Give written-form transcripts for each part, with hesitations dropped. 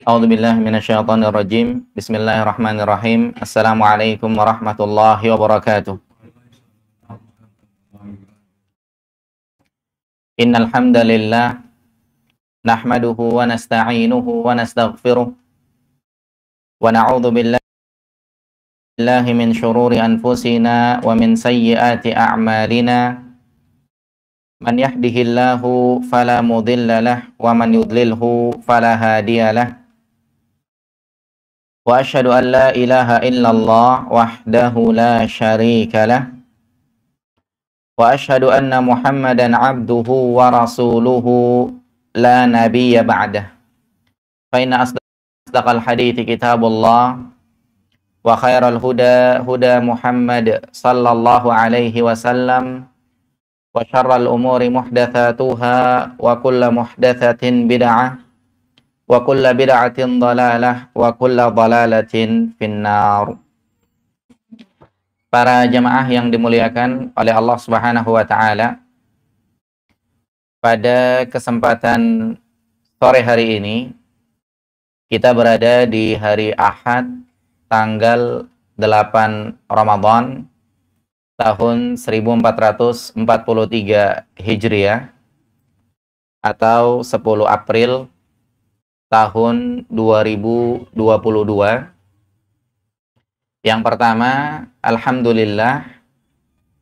A'udzubillahi minasyaitonir rajim. Bismillahirrahmanirrahim. Assalamualaikum warahmatullahi wabarakatuh. Innal hamdalillah nahmaduhu wa nasta'inuhu wa nastaghfiruh wa na'udzu billahi min syururi anfusina wa min sayyiati a'malina. Man yahdihillahu fala mudhillalah wa man yudlilhu fala hadiyalah. Wa asyhadu an la ilaha illallah wahdahu la syarika lah. Wa asyhadu anna Muhammadan abduhu wa rasuluhu la nabiyya ba'dah. Fa inna asdaqal hadithi kitabullah wa khairal huda huda Muhammad sallallahu alaihi wasallam wa syarral umuri muhdatsatuha wa kullu muhdatsatin bid'ah wa kullu bid'atin dhalalah wa kullu dhalalatin finnar. Para jamaah yang dimuliakan oleh Allah Subhanahu wa taala, pada kesempatan sore hari ini kita berada di hari Ahad tanggal 8 Ramadan tahun 1443 Hijriah atau 10 April tahun 2022. Yang pertama, alhamdulillah,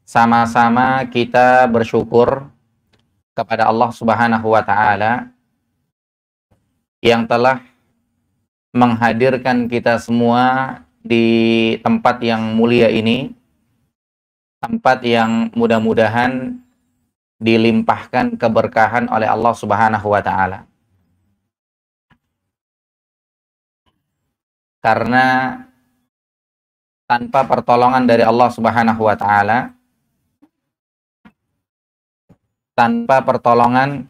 sama-sama kita bersyukur kepada Allah Subhanahu wa taala yang telah menghadirkan kita semua di tempat yang mulia ini, tempat yang mudah-mudahan dilimpahkan keberkahan oleh Allah Subhanahu wa taala. Karena tanpa pertolongan dari Allah Subhanahu wa taala, tanpa pertolongan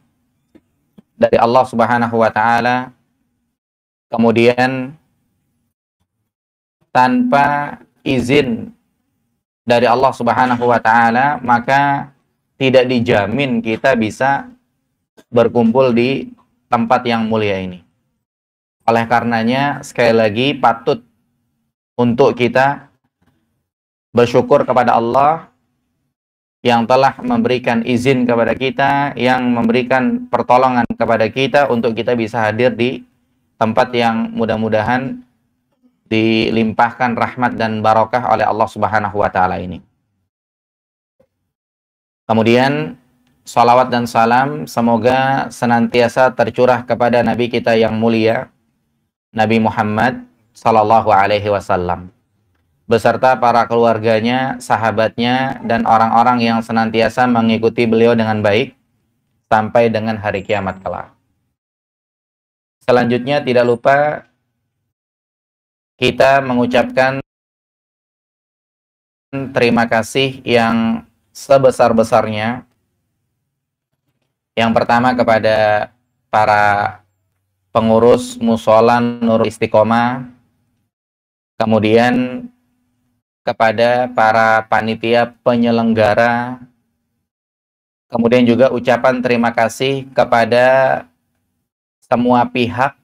dari Allah Subhanahu wa taala, kemudian tanpa izin dari Allah Subhanahu wa taala, maka tidak dijamin kita bisa berkumpul di tempat yang mulia ini. Oleh karenanya, sekali lagi patut untuk kita bersyukur kepada Allah yang telah memberikan izin kepada kita, yang memberikan pertolongan kepada kita untuk kita bisa hadir di tempat yang mudah-mudahan dilimpahkan rahmat dan barokah oleh Allah Subhanahu wa taala ini. Kemudian salawat dan salam semoga senantiasa tercurah kepada Nabi kita yang mulia, Nabi Muhammad sallallahu alaihi wasallam, beserta para keluarganya, sahabatnya, dan orang-orang yang senantiasa mengikuti beliau dengan baik sampai dengan hari kiamat kelak. Selanjutnya tidak lupa kita mengucapkan terima kasih yang sebesar-besarnya. Yang pertama kepada para pengurus Mushola Nurul Istiqomah, kemudian kepada para panitia penyelenggara, kemudian juga ucapan terima kasih kepada semua pihak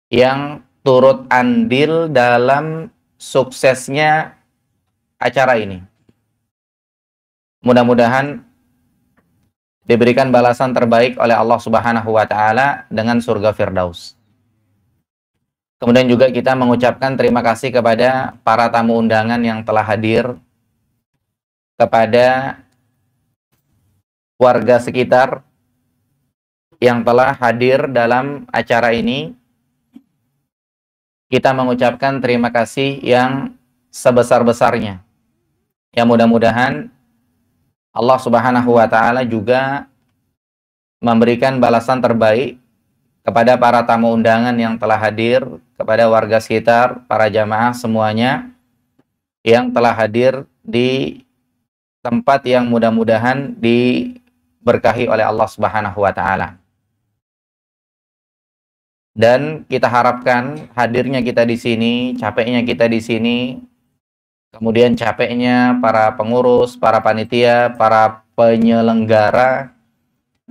yang turut andil dalam suksesnya acara ini. Mudah-mudahan diberikan balasan terbaik oleh Allah Subhanahu wa taala dengan surga Firdaus. Kemudian juga kita mengucapkan terima kasih kepada para tamu undangan yang telah hadir, kepada warga sekitar yang telah hadir dalam acara ini. Kita mengucapkan terima kasih yang sebesar-besarnya. Ya, mudah-mudahan Allah Subhanahu wa taala juga memberikan balasan terbaik kepada para tamu undangan yang telah hadir, kepada warga sekitar, para jamaah semuanya yang telah hadir di tempat yang mudah-mudahan diberkahi oleh Allah Subhanahu wa taala. Dan kita harapkan hadirnya kita di sini, capeknya kita di sini, kemudian capeknya para pengurus, para panitia, para penyelenggara,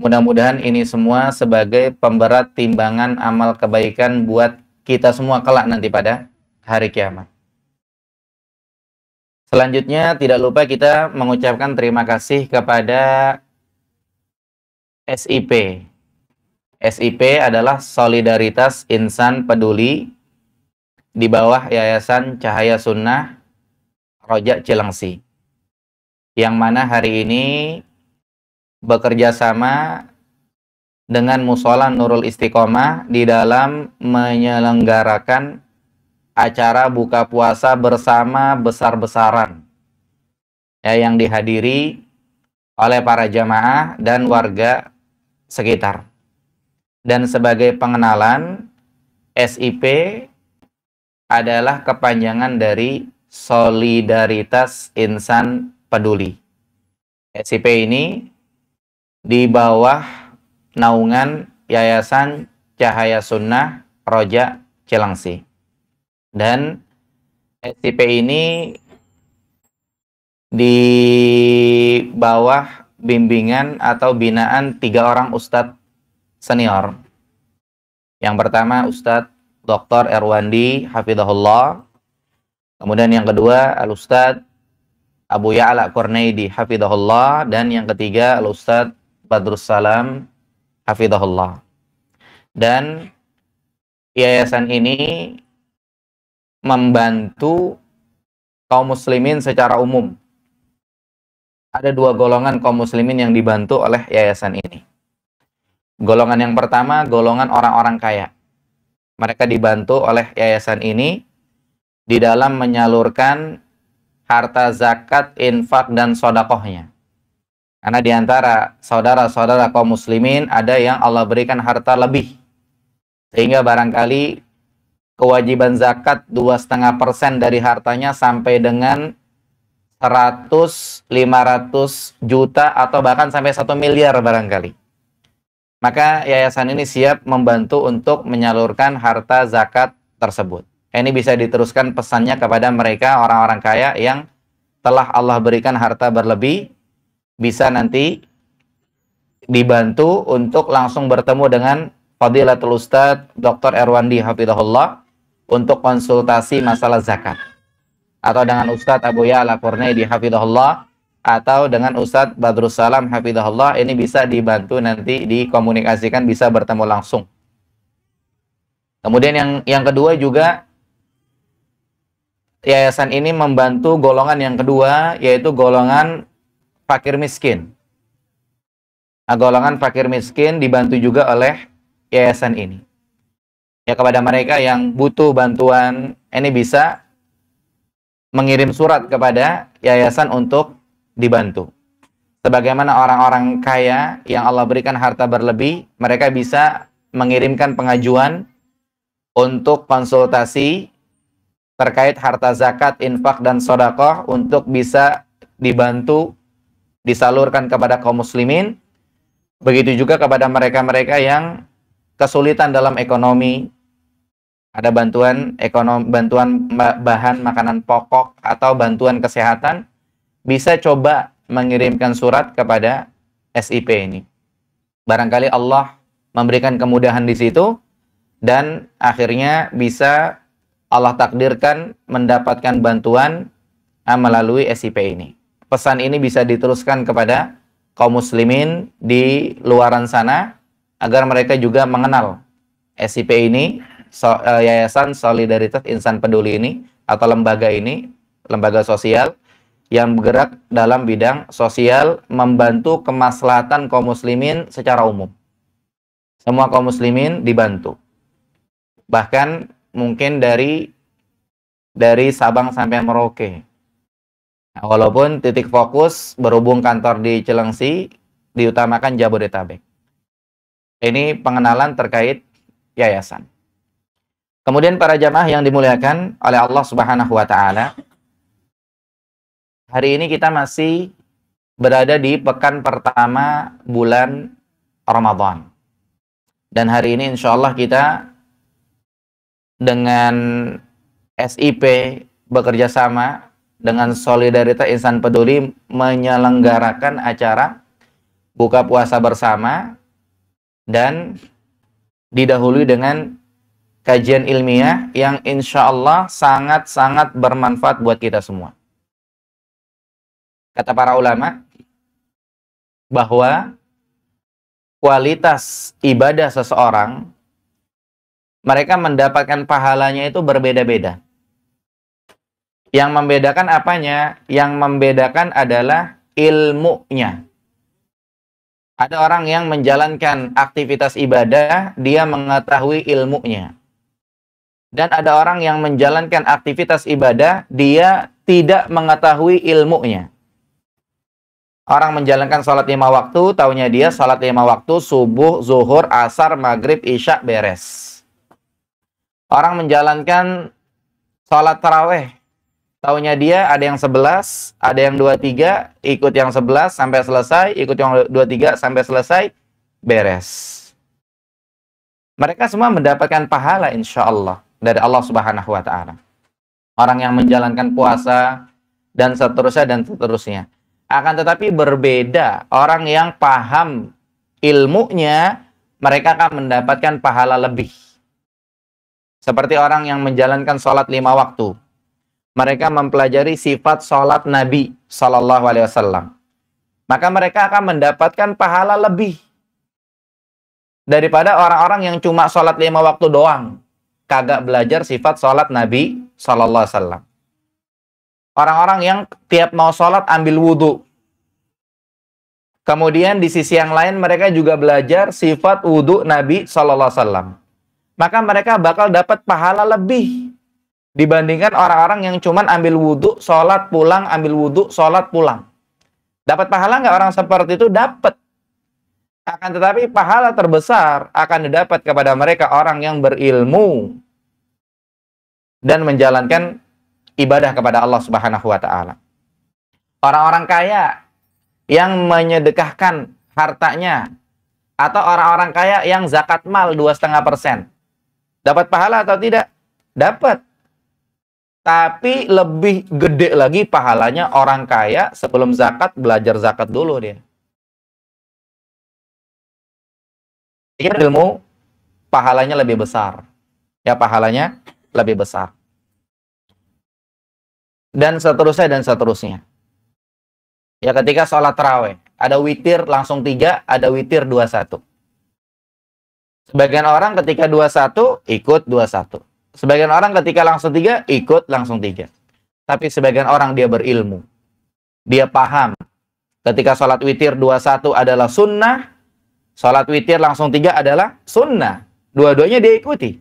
Mudah-mudahan ini semua sebagai pemberat timbangan amal kebaikan buat kita semua kelak nanti pada hari kiamat. Selanjutnya tidak lupa kita mengucapkan terima kasih kepada SIP. SIP adalah Solidaritas Insan Peduli di bawah Yayasan Cahaya Sunnah Rojak Cilengsi, yang mana hari ini bekerja sama dengan Mushola Nurul Istiqomah di dalam menyelenggarakan acara buka puasa bersama besar-besaran yang dihadiri oleh para jamaah dan warga sekitar. Dan sebagai pengenalan, SIP adalah kepanjangan dari Solidaritas Insan Peduli. SIP ini di bawah naungan Yayasan Cahaya Sunnah Rojak Cilengsi. Dan SIP ini di bawah bimbingan atau binaan 3 orang ustadz senior. Yang pertama Ustadz Dr. Erwandi Hafidhahullah. Kemudian yang kedua Al-Ustadz Abu Ya'la Qurnaidi Hafidhahullah. Dan yang ketiga Al-Ustadz Badrus Salam Hafidhahullah. Dan yayasan ini membantu kaum muslimin secara umum. Ada 2 golongan kaum muslimin yang dibantu oleh yayasan ini. Golongan yang pertama, golongan orang-orang kaya. Mereka dibantu oleh yayasan ini di dalam menyalurkan harta zakat, infak, dan sodakohnya. Karena di antara saudara-saudara kaum muslimin ada yang Allah berikan harta lebih. Sehingga barangkali kewajiban zakat 2,5% dari hartanya sampai dengan 100, 500 juta atau bahkan sampai 1 miliar barangkali. Maka yayasan ini siap membantu untuk menyalurkan harta zakat tersebut. Ini bisa diteruskan pesannya kepada mereka orang-orang kaya yang telah Allah berikan harta berlebih, bisa nanti dibantu untuk langsung bertemu dengan Fadilatul Ustadz Dr. Erwandi Hafidhahullah untuk konsultasi masalah zakat. Atau dengan Ustadz Abu Ya'la Qurnaidi Hafidhahullah, atau dengan Ustadz Badrus Salam Hafidhahullah. Ini bisa dibantu nanti dikomunikasikan, bisa bertemu langsung. Kemudian yang kedua juga, yayasan ini membantu golongan yang kedua, yaitu golongan fakir miskin. Nah, golongan fakir miskin dibantu juga oleh yayasan ini. Ya, kepada mereka yang butuh bantuan, ini bisa mengirim surat kepada yayasan untuk dibantu. Sebagaimana orang-orang kaya yang Allah berikan harta berlebih, mereka bisa mengirimkan pengajuan untuk konsultasi terkait harta zakat, infak, dan sodakoh untuk bisa dibantu, disalurkan kepada kaum muslimin. Begitu juga kepada mereka-mereka yang kesulitan dalam ekonomi, ada bantuan ekonomi, bantuan bahan makanan pokok atau bantuan kesehatan, bisa coba mengirimkan surat kepada SIP ini. Barangkali Allah memberikan kemudahan di situ dan akhirnya bisa Allah takdirkan mendapatkan bantuan melalui SIP ini. Pesan ini bisa diteruskan kepada kaum muslimin di luaran sana agar mereka juga mengenal SIP ini, Yayasan Solidaritas Insan Peduli ini, atau lembaga ini, lembaga sosial yang bergerak dalam bidang sosial, membantu kemaslahatan kaum muslimin secara umum. Semua kaum muslimin dibantu. Bahkan mungkin dari Sabang sampai Merauke. Nah, walaupun titik fokus berhubung kantor di Cilengsi, diutamakan Jabodetabek. Ini pengenalan terkait yayasan. Kemudian para jamaah yang dimuliakan oleh Allah Subhanahu wa taala, hari ini kita masih berada di pekan pertama bulan Ramadan. Dan hari ini insya Allah kita dengan SIP bekerja sama dengan Solidaritas Insan Peduli menyelenggarakan acara buka puasa bersama, dan didahului dengan kajian ilmiah yang insya Allah sangat-sangat bermanfaat buat kita semua. Kata para ulama bahwa kualitas ibadah seseorang, mereka mendapatkan pahalanya itu berbeda-beda. Yang membedakan apanya? Yang membedakan adalah ilmunya. Ada orang yang menjalankan aktivitas ibadah, dia mengetahui ilmunya. Dan ada orang yang menjalankan aktivitas ibadah, dia tidak mengetahui ilmunya. Orang menjalankan sholat 5 waktu, taunya dia sholat 5 waktu, subuh, zuhur, asar, maghrib, isya, beres. Orang menjalankan sholat taraweh, taunya dia ada yang 11, ada yang 23, ikut yang 11 sampai selesai, ikut yang 23 sampai selesai, beres. Mereka semua mendapatkan pahala insya Allah dari Allah Subhanahu wa Ta'ala. Orang yang menjalankan puasa dan seterusnya. Akan tetapi berbeda orang yang paham ilmunya, mereka akan mendapatkan pahala lebih. Seperti orang yang menjalankan sholat 5 waktu. Mereka mempelajari sifat sholat Nabi Sallallahu Alaihi Wasallam. Maka mereka akan mendapatkan pahala lebih daripada orang-orang yang cuma sholat 5 waktu doang, kagak belajar sifat sholat Nabi Sallallahu Alaihi Wasallam. Orang-orang yang tiap mau sholat ambil wudhu. Kemudian di sisi yang lain mereka juga belajar sifat wudhu Nabi Sallallahu Alaihi Wasallam. Maka mereka bakal dapat pahala lebih dibandingkan orang-orang yang cuman ambil wudhu, sholat, pulang, ambil wudhu, sholat, pulang. Dapat pahala nggak orang seperti itu? Dapat. Akan tetapi pahala terbesar akan didapat kepada mereka orang yang berilmu dan menjalankan ibadah kepada Allah Subhanahu wa Ta'ala. Orang-orang kaya yang menyedekahkan hartanya, atau orang-orang kaya yang zakat mal 2,5%, dapat pahala atau tidak? Dapat. Tapi lebih gede lagi pahalanya orang kaya sebelum zakat belajar zakat dulu dia. Ilmu pahalanya lebih besar. Ya, pahalanya lebih besar. Dan seterusnya. Ya, ketika sholat tarawih, ada witir langsung 3, ada witir 21. Sebagian orang ketika 21, ikut 21. Sebagian orang ketika langsung 3, ikut langsung 3. Tapi sebagian orang dia berilmu. Dia paham. Ketika sholat witir 21 adalah sunnah, sholat witir langsung 3 adalah sunnah. Dua-duanya dia ikuti.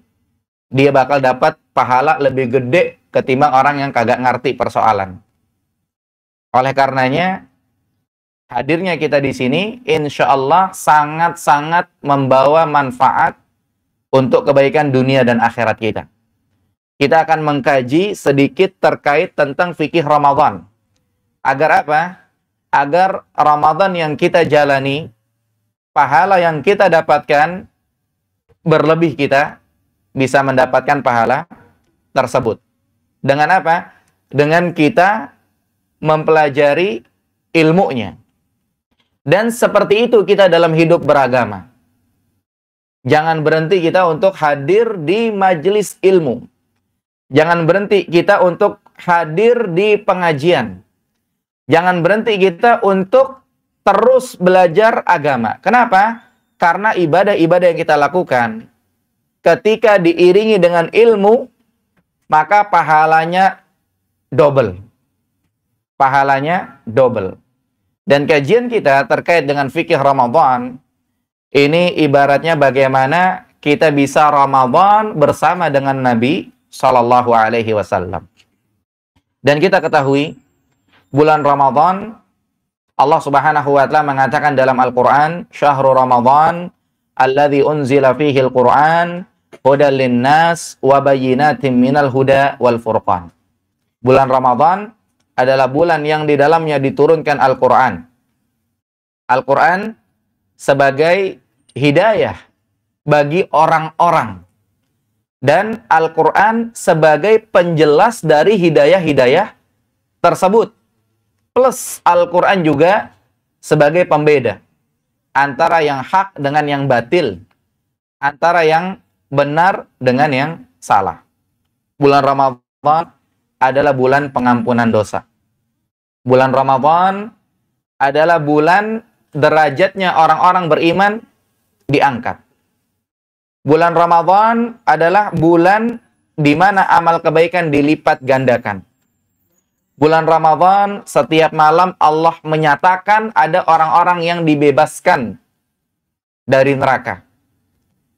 Dia bakal dapat pahala lebih gede ketimbang orang yang kagak ngerti persoalan. Oleh karenanya, hadirnya kita di sini, insya Allah sangat-sangat membawa manfaat untuk kebaikan dunia dan akhirat kita. Kita akan mengkaji sedikit terkait tentang fikih Ramadan. Agar apa? Agar Ramadan yang kita jalani, pahala yang kita dapatkan, berlebih kita bisa mendapatkan pahala tersebut. Dengan apa? Dengan kita mempelajari ilmunya. Dan seperti itu kita dalam hidup beragama. Jangan berhenti kita untuk hadir di majelis ilmu. Jangan berhenti kita untuk hadir di pengajian. Jangan berhenti kita untuk terus belajar agama. Kenapa? Karena ibadah-ibadah yang kita lakukan, ketika diiringi dengan ilmu, maka pahalanya double. Pahalanya double. Dan kajian kita terkait dengan fikih Ramadan, ini ibaratnya bagaimana kita bisa Ramadan bersama dengan Nabi Sallallahu Alaihi Wasallam. Dan kita ketahui, bulan Ramadan, Allah Subhanahu Wa Taala mengatakan dalam Al-Quran, Syahrul Ramadan, alladzi unzila fihi Al-Quran, hudal linnas, wa bayyinatin minal huda wal furqan. Bulan Ramadan adalah bulan yang di dalamnya diturunkan Al-Quran. Al-Quran sebagai hidayah bagi orang-orang. Dan Al-Quran sebagai penjelas dari hidayah-hidayah tersebut. Plus Al-Quran juga sebagai pembeda. antara yang hak dengan yang batil, antara yang benar dengan yang salah. Bulan Ramadan adalah bulan pengampunan dosa. Bulan Ramadan adalah bulan derajatnya orang-orang beriman diangkat. Bulan Ramadan adalah bulan di mana amal kebaikan dilipat gandakan. Bulan Ramadan, setiap malam Allah menyatakan ada orang-orang yang dibebaskan dari neraka.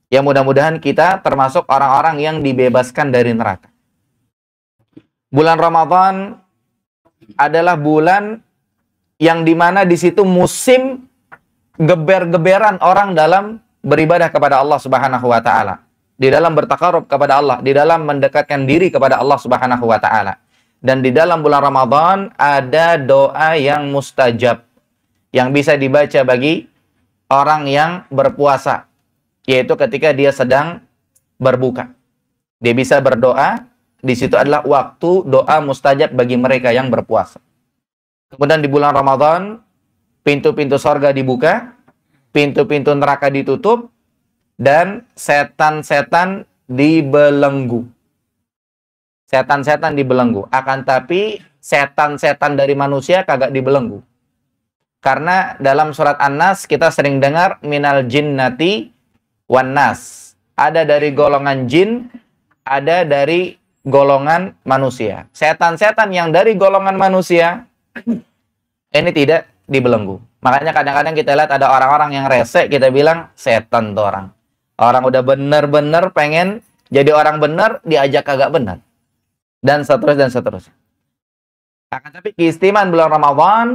Ya, mudah-mudahan kita termasuk orang-orang yang dibebaskan dari neraka. Bulan Ramadan adalah bulan yang dimana di situ musim geber-geberan orang dalam beribadah kepada Allah Subhanahu wa taala, di dalam bertakarub kepada Allah, di dalam mendekatkan diri kepada Allah Subhanahu wa taala. Dan di dalam bulan Ramadan ada doa yang mustajab yang bisa dibaca bagi orang yang berpuasa, yaitu ketika dia sedang berbuka. Dia bisa berdoa, di situ adalah waktu doa mustajab bagi mereka yang berpuasa. Kemudian di bulan Ramadan, pintu-pintu sorga dibuka, pintu-pintu neraka ditutup, dan setan-setan dibelenggu. Setan-setan dibelenggu. Akan tapi, setan-setan dari manusia kagak dibelenggu. Karena dalam surat An-Nas, kita sering dengar, minal jinnati wan nas. Ada dari golongan jin, ada dari golongan manusia. Setan-setan yang dari golongan manusia, ini tidak dibelenggu. Makanya kadang-kadang kita lihat ada orang-orang yang rese, kita bilang setan tuh orang. Orang udah bener-bener pengen jadi orang bener, diajak kagak bener. Dan seterusnya, dan seterusnya. Akan tapi keistimewaan bulan Ramadan,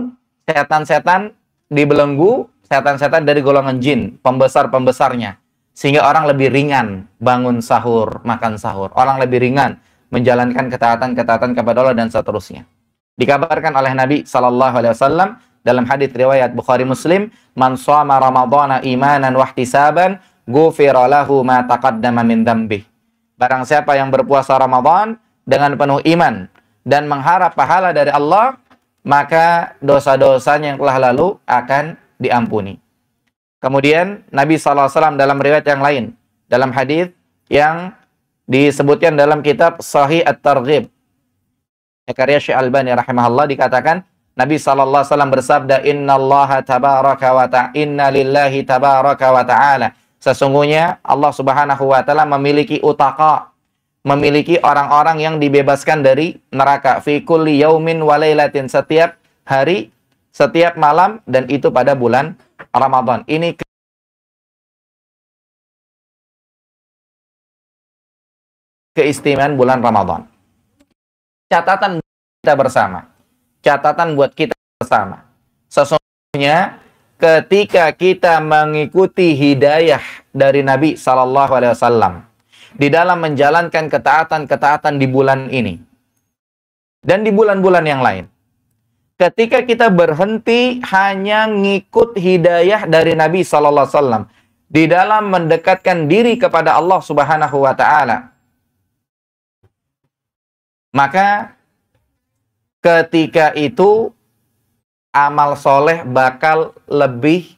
setan-setan dibelenggu, setan-setan dari golongan jin, pembesar-pembesarnya. Sehingga orang lebih ringan bangun sahur, makan sahur. Orang lebih ringan menjalankan ketaatan-ketaatan kepada Allah dan seterusnya. Dikabarkan oleh Nabi SAW dalam hadits riwayat Bukhari Muslim, "Man shoma Ramadhana imanan wa ihtisaban, ghufira lahu ma taqaddama min dzambih." Barang siapa yang berpuasa Ramadan dengan penuh iman dan mengharap pahala dari Allah, maka dosa-dosanya yang telah lalu akan diampuni. Kemudian Nabi SAW dalam riwayat yang lain, dalam hadis yang disebutkan dalam kitab Sahih At-Targhib, karya Syekh Albani rahimahullah, dikatakan Nabi SAW bersabda, "Innallaha tabaraka wa ta'ala, inna lillahi tabaraka wa ta'ala." Sesungguhnya Allah Subhanahu wa taala memiliki utaqa, memiliki orang-orang yang dibebaskan dari neraka, fi kulli yaumin wa lailatin, setiap hari, setiap malam, dan itu pada bulan Ramadan. Ini keistimewaan bulan Ramadan. Catatan kita bersama. Catatan buat kita bersama. Sesungguhnya ketika kita mengikuti hidayah dari Nabi SAW di dalam menjalankan ketaatan-ketaatan di bulan ini dan di bulan-bulan yang lain, ketika kita berhenti hanya ngikut hidayah dari Nabi SAW di dalam mendekatkan diri kepada Allah Subhanahu wa taala, maka ketika itu amal soleh bakal lebih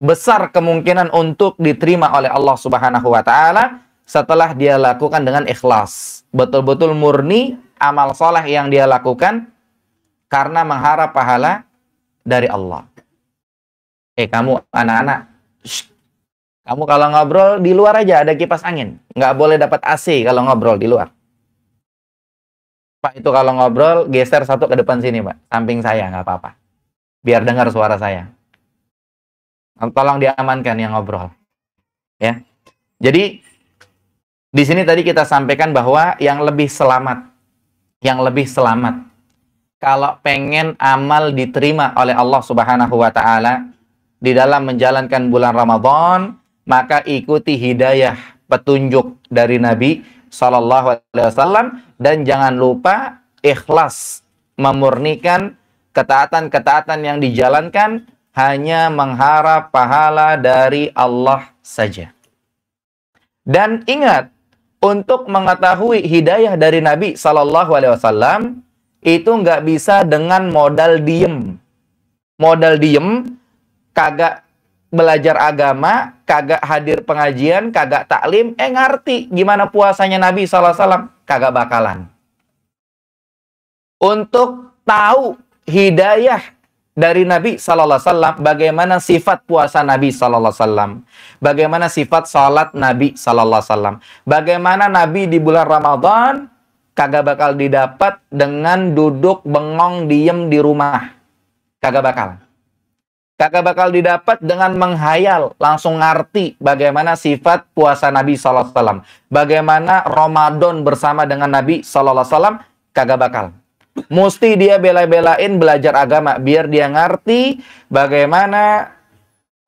besar kemungkinan untuk diterima oleh Allah Subhanahu wa taala setelah dia lakukan dengan ikhlas. Betul-betul murni amal soleh yang dia lakukan karena mengharap pahala dari Allah. Kamu anak-anak, kamu kalau ngobrol di luar aja ada kipas angin. Nggak boleh dapat AC kalau ngobrol di luar. Pak, itu kalau ngobrol geser satu ke depan sini, Pak. Samping saya, nggak apa-apa. Biar dengar suara saya. Tolong diamankan yang ngobrol. Ya. Jadi di sini tadi kita sampaikan bahwa yang lebih selamat, kalau pengen amal diterima oleh Allah Subhanahu wa taala di dalam menjalankan bulan Ramadan, maka ikuti hidayah petunjuk dari Nabi sallallahu alaihi wasallam dan jangan lupa ikhlas memurnikan ketaatan-ketaatan yang dijalankan hanya mengharap pahala dari Allah saja. Dan ingat, untuk mengetahui hidayah dari Nabi sallallahu alaihi wasallam itu nggak bisa dengan modal diem. Modal diem kagak belajar agama, kagak hadir pengajian, kagak taklim, ngerti gimana puasanya Nabi SAW? Kagak bakalan. Untuk tahu hidayah dari Nabi SAW, bagaimana sifat puasa Nabi SAW, bagaimana sifat salat Nabi SAW, bagaimana Nabi di bulan Ramadan, kagak bakal didapat dengan duduk bengong diem di rumah. Kagak bakal. Kagak bakal didapat dengan menghayal, langsung ngerti bagaimana sifat puasa Nabi SAW. Bagaimana Ramadan bersama dengan Nabi SAW, kagak bakal. Mesti dia bela-belain belajar agama, biar dia ngerti bagaimana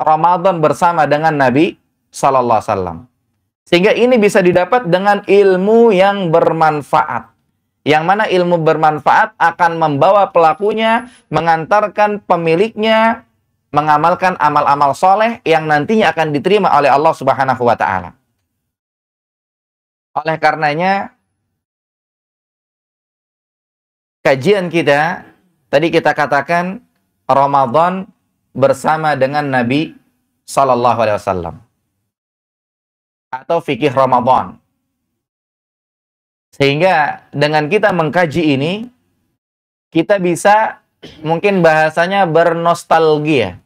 Ramadan bersama dengan Nabi SAW. Sehingga ini bisa didapat dengan ilmu yang bermanfaat. Yang mana ilmu bermanfaat akan membawa pelakunya, mengantarkan pemiliknya, mengamalkan amal-amal soleh yang nantinya akan diterima oleh Allah Subhanahu wa Ta'ala. Oleh karenanya, kajian kita tadi kita katakan Ramadan bersama dengan Nabi Sallallahu Alaihi Wasallam atau fikih Ramadan. Sehingga dengan kita mengkaji ini, kita bisa mungkin bahasanya bernostalgia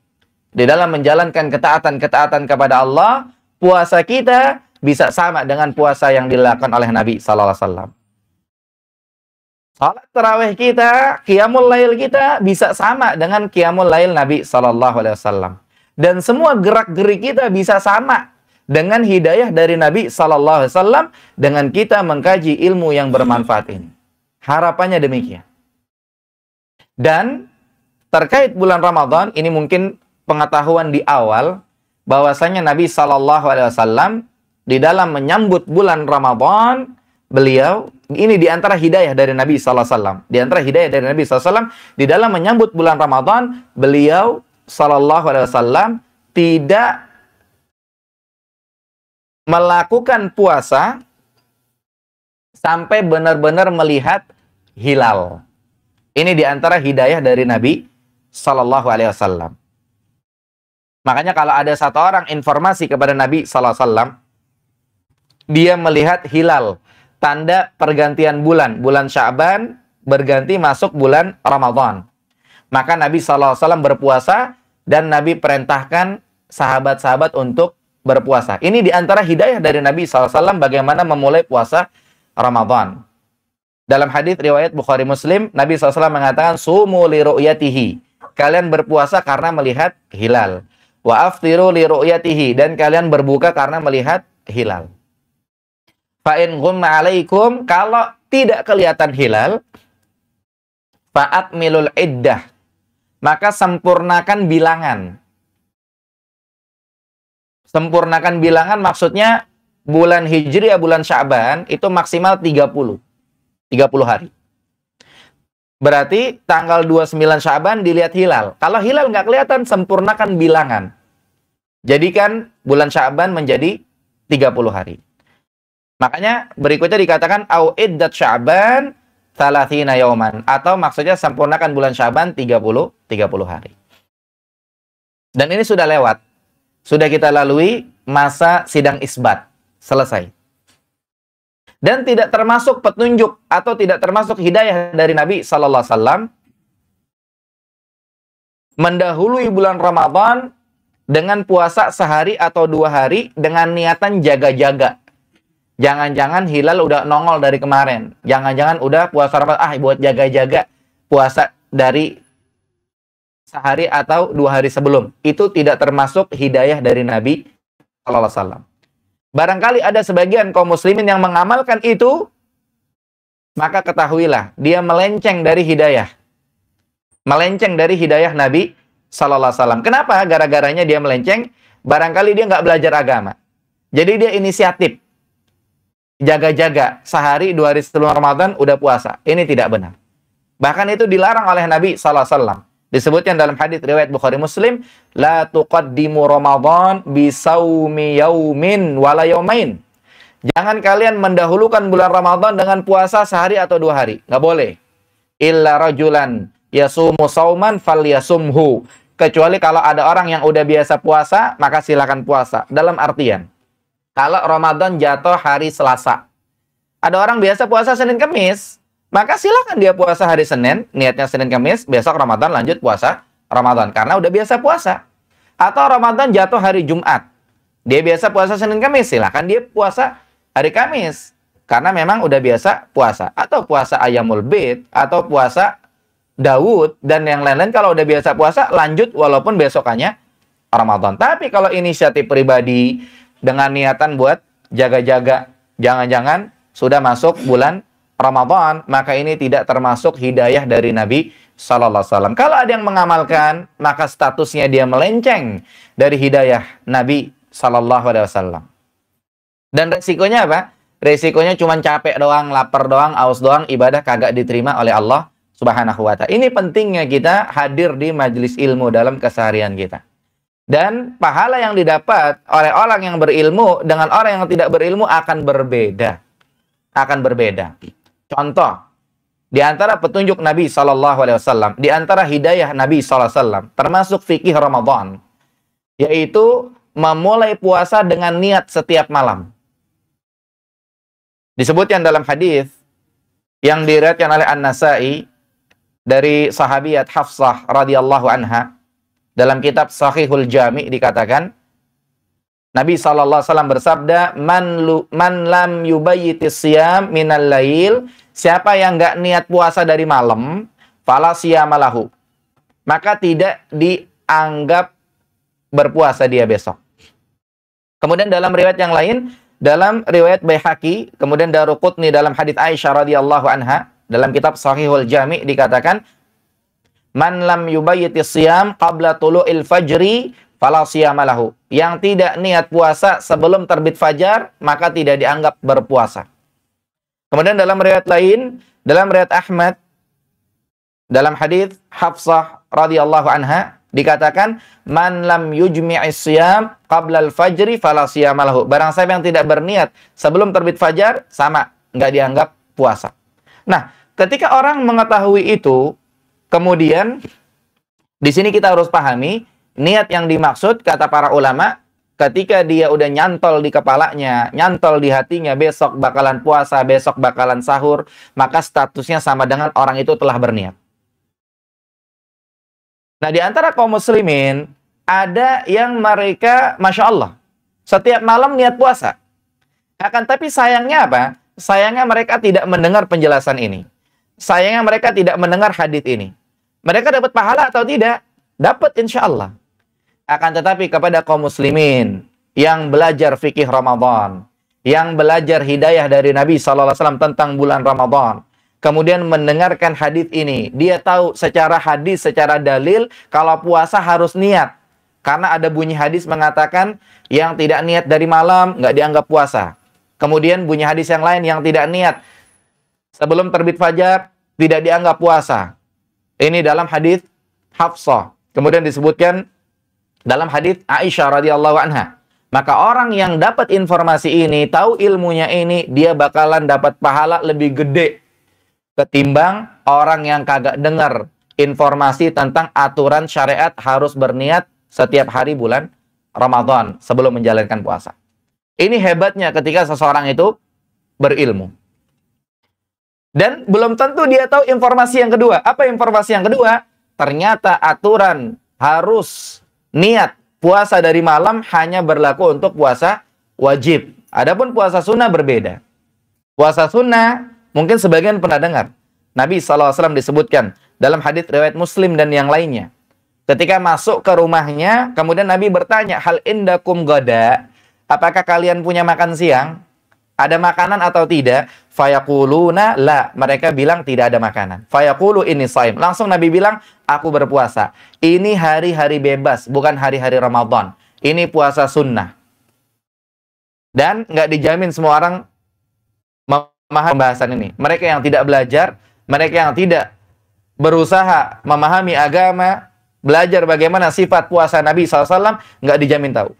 di dalam menjalankan ketaatan-ketaatan kepada Allah. Puasa kita bisa sama dengan puasa yang dilakukan oleh Nabi Sallallahu Alaihi Wasallam. Salat tarawih kita, qiyamul lail kita bisa sama dengan qiyamul lail Nabi Sallallahu Alaihi Wasallam. Dan semua gerak-gerik kita bisa sama dengan hidayah dari Nabi Sallallahu Alaihi Wasallam dengan kita mengkaji ilmu yang bermanfaat ini. Harapannya demikian. Dan terkait bulan Ramadan, ini mungkin pengetahuan di awal bahwasanya Nabi Sallallahu Alaihi Wasallam di dalam menyambut bulan Ramadan, beliau ini di antara hidayah dari Nabi Sallallahu Alaihi Wasallam. Di antara hidayah dari Nabi Sallallahu Alaihi Wasallam di dalam menyambut bulan Ramadan, beliau Sallallahu Alaihi Wasallam tidak melakukan puasa sampai benar-benar melihat hilal. Ini di antara hidayah dari Nabi Sallallahu Alaihi Wasallam. Makanya kalau ada satu orang informasi kepada Nabi Sallallahu Alaihi Wasallam, dia melihat hilal, tanda pergantian bulan, bulan Sya'ban berganti masuk bulan Ramadan. Maka Nabi Sallallahu Alaihi Wasallam berpuasa dan Nabi perintahkan sahabat-sahabat untuk berpuasa. Ini di antara hidayah dari Nabi Sallallahu Alaihi Wasallam bagaimana memulai puasa Ramadan. Dalam hadis riwayat Bukhari Muslim, Nabi SAW mengatakan, sumu li ru'yatihi. Kalian berpuasa karena melihat hilal. Wa aftiru li ru'yatihi. Dan kalian berbuka karena melihat hilal. Fa'in ghumma alaikum. Kalau tidak kelihatan hilal, fa'atmilul iddah. Maka sempurnakan bilangan. Sempurnakan bilangan maksudnya bulan Hijriah, bulan Sya'ban itu maksimal 30 hari. Berarti tanggal 29 Sya'ban dilihat hilal. Kalau hilal nggak kelihatan, sempurnakan bilangan. Jadikan bulan Sya'ban menjadi 30 hari. Makanya berikutnya dikatakan au iddat Sya'ban 30 yauman, atau maksudnya sempurnakan bulan Sya'ban 30 hari. Dan ini sudah lewat. Sudah kita lalui masa sidang isbat. Selesai. Dan tidak termasuk petunjuk atau tidak termasuk hidayah dari Nabi Sallallahu Alaihi Wasallam mendahului bulan Ramadan dengan puasa sehari atau 2 hari dengan niatan jaga-jaga. Jangan-jangan hilal udah nongol dari kemarin. Jangan-jangan udah puasa Ramadan, buat jaga-jaga puasa dari sehari atau 2 hari sebelum. Itu tidak termasuk hidayah dari Nabi Sallallahu Alaihi Wasallam. Barangkali ada sebagian kaum muslimin yang mengamalkan itu, maka ketahuilah, dia melenceng dari hidayah. Melenceng dari hidayah Nabi Sallallahu Alaihi Wasallam. Kenapa? Gara-garanya dia melenceng, barangkali dia nggak belajar agama. Jadi dia inisiatif. Jaga-jaga, sehari 2 hari sebelum Ramadan udah puasa. Ini tidak benar. Bahkan itu dilarang oleh Nabi Sallallahu Alaihi Wasallam. Disebutkan dalam hadis riwayat Bukhari Muslim, la tuqaddimu Ramadan bisaumi yaumin wala yaumain. Jangan kalian mendahulukan bulan Ramadan dengan puasa sehari atau 2 hari. Nggak boleh. Illa rajulan yasumu sauman falyasumhu. kecuali kalau ada orang yang udah biasa puasa, maka silakan puasa. Dalam artian, kalau Ramadan jatuh hari Selasa, ada orang biasa puasa Senin Kamis, maka silakan dia puasa hari Senin, niatnya Senin Kamis, besok Ramadan lanjut puasa Ramadan, karena udah biasa puasa. Atau Ramadan jatuh hari Jumat, dia biasa puasa Senin Kamis, silakan dia puasa hari Kamis, karena memang udah biasa puasa. Atau puasa Ayyamul Bid, atau puasa Daud, dan yang lain-lain kalau udah biasa puasa, lanjut walaupun besokannya Ramadan. Tapi kalau inisiatif pribadi, dengan niatan buat jaga-jaga, jangan-jangan sudah masuk bulan Ramadan, maka ini tidak termasuk hidayah dari Nabi Sallallahu Alaihi Wasallam. Kalau ada yang mengamalkan, maka statusnya dia melenceng dari hidayah Nabi Sallallahu Alaihi Wasallam. Dan resikonya apa? Resikonya cuma capek doang, lapar doang, aus doang, ibadah kagak diterima oleh Allah Subhanahu wa Ta'ala. Ini pentingnya kita hadir di majelis ilmu dalam keseharian kita. Dan pahala yang didapat oleh orang yang berilmu dengan orang yang tidak berilmu akan berbeda. Akan berbeda. Contoh, di antara petunjuk Nabi SAW, di antara hidayah Nabi SAW, termasuk fikih Ramadan, yaitu memulai puasa dengan niat setiap malam. Disebutkan dalam hadis yang diriwayatkan oleh An-Nasa'i dari sahabiyat Hafsah radhiyallahu anha, dalam kitab Sahihul Jami' dikatakan, Nabi SAW bersabda, Man lam yubayyitis siyam minal lail, siapa yang nggak niat puasa dari malam, fala siyamalahu, maka tidak dianggap berpuasa dia besok. Kemudian dalam riwayat yang lain, dalam riwayat Baihaqi, kemudian Daruqutni dalam hadits Aisyah radhiyallahu anha, dalam kitab Sahihul Jami' dikatakan, Man lam yubayyitis siyam qabla tulu'il fajri fala siyamalahu. Yang tidak niat puasa sebelum terbit fajar, maka tidak dianggap berpuasa. Kemudian dalam riwayat lain, dalam riwayat Ahmad, dalam hadis Hafsah radhiyallahu anha dikatakan, Man lam yujmi'is siyam qabla al-fajri fala siyamalahu. Barang siapa yang tidak berniat sebelum terbit fajar, sama, nggak dianggap puasa. Nah, ketika orang mengetahui itu, kemudian di sini kita harus pahami niat yang dimaksud, kata para ulama, ketika dia udah nyantol di kepalanya, nyantol di hatinya, besok bakalan puasa, besok bakalan sahur, maka statusnya sama dengan orang itu telah berniat. Nah, di antara kaum muslimin, ada yang mereka, Masya Allah, setiap malam niat puasa. Akan tapi sayangnya apa? Sayangnya mereka tidak mendengar penjelasan ini. Sayangnya mereka tidak mendengar hadits ini. Mereka dapat pahala atau tidak? Dapat insya Allah. Akan tetapi kepada kaum muslimin yang belajar fikih Ramadan, yang belajar hidayah dari Nabi SAW tentang bulan Ramadan, kemudian mendengarkan hadis ini, dia tahu secara hadis, secara dalil, kalau puasa harus niat. Karena ada bunyi hadis mengatakan, yang tidak niat dari malam, nggak dianggap puasa. Kemudian bunyi hadis yang lain, yang tidak niat sebelum terbit fajar, tidak dianggap puasa. Ini dalam hadis Hafsah. Kemudian disebutkan dalam hadis Aisyah radhiyallahu anha. Maka orang yang dapat informasi ini, tahu ilmunya ini, dia bakalan dapat pahala lebih gede ketimbang orang yang kagak dengar informasi tentang aturan syariat harus berniat setiap hari bulan Ramadan sebelum menjalankan puasa. Ini hebatnya ketika seseorang itu berilmu. Dan belum tentu dia tahu informasi yang kedua. Apa informasi yang kedua? Ternyata aturan harus niat puasa dari malam hanya berlaku untuk puasa wajib. Adapun puasa sunnah berbeda. Puasa sunnah mungkin sebagian pernah dengar. Nabi SAW disebutkan dalam hadits riwayat Muslim dan yang lainnya. Ketika masuk ke rumahnya, kemudian Nabi bertanya, Hal indakum gada? Apakah kalian punya makan siang? Ada makanan atau tidak? Fayaquluna la. Mereka bilang tidak ada makanan. Fayaqulu ini shaim. Langsung Nabi bilang, aku berpuasa. Ini hari-hari bebas, bukan hari-hari Ramadan. Ini puasa sunnah. Dan nggak dijamin semua orang memahami pembahasan ini. Mereka yang tidak belajar, mereka yang tidak berusaha memahami agama, belajar bagaimana sifat puasa Nabi SAW, nggak dijamin tahu.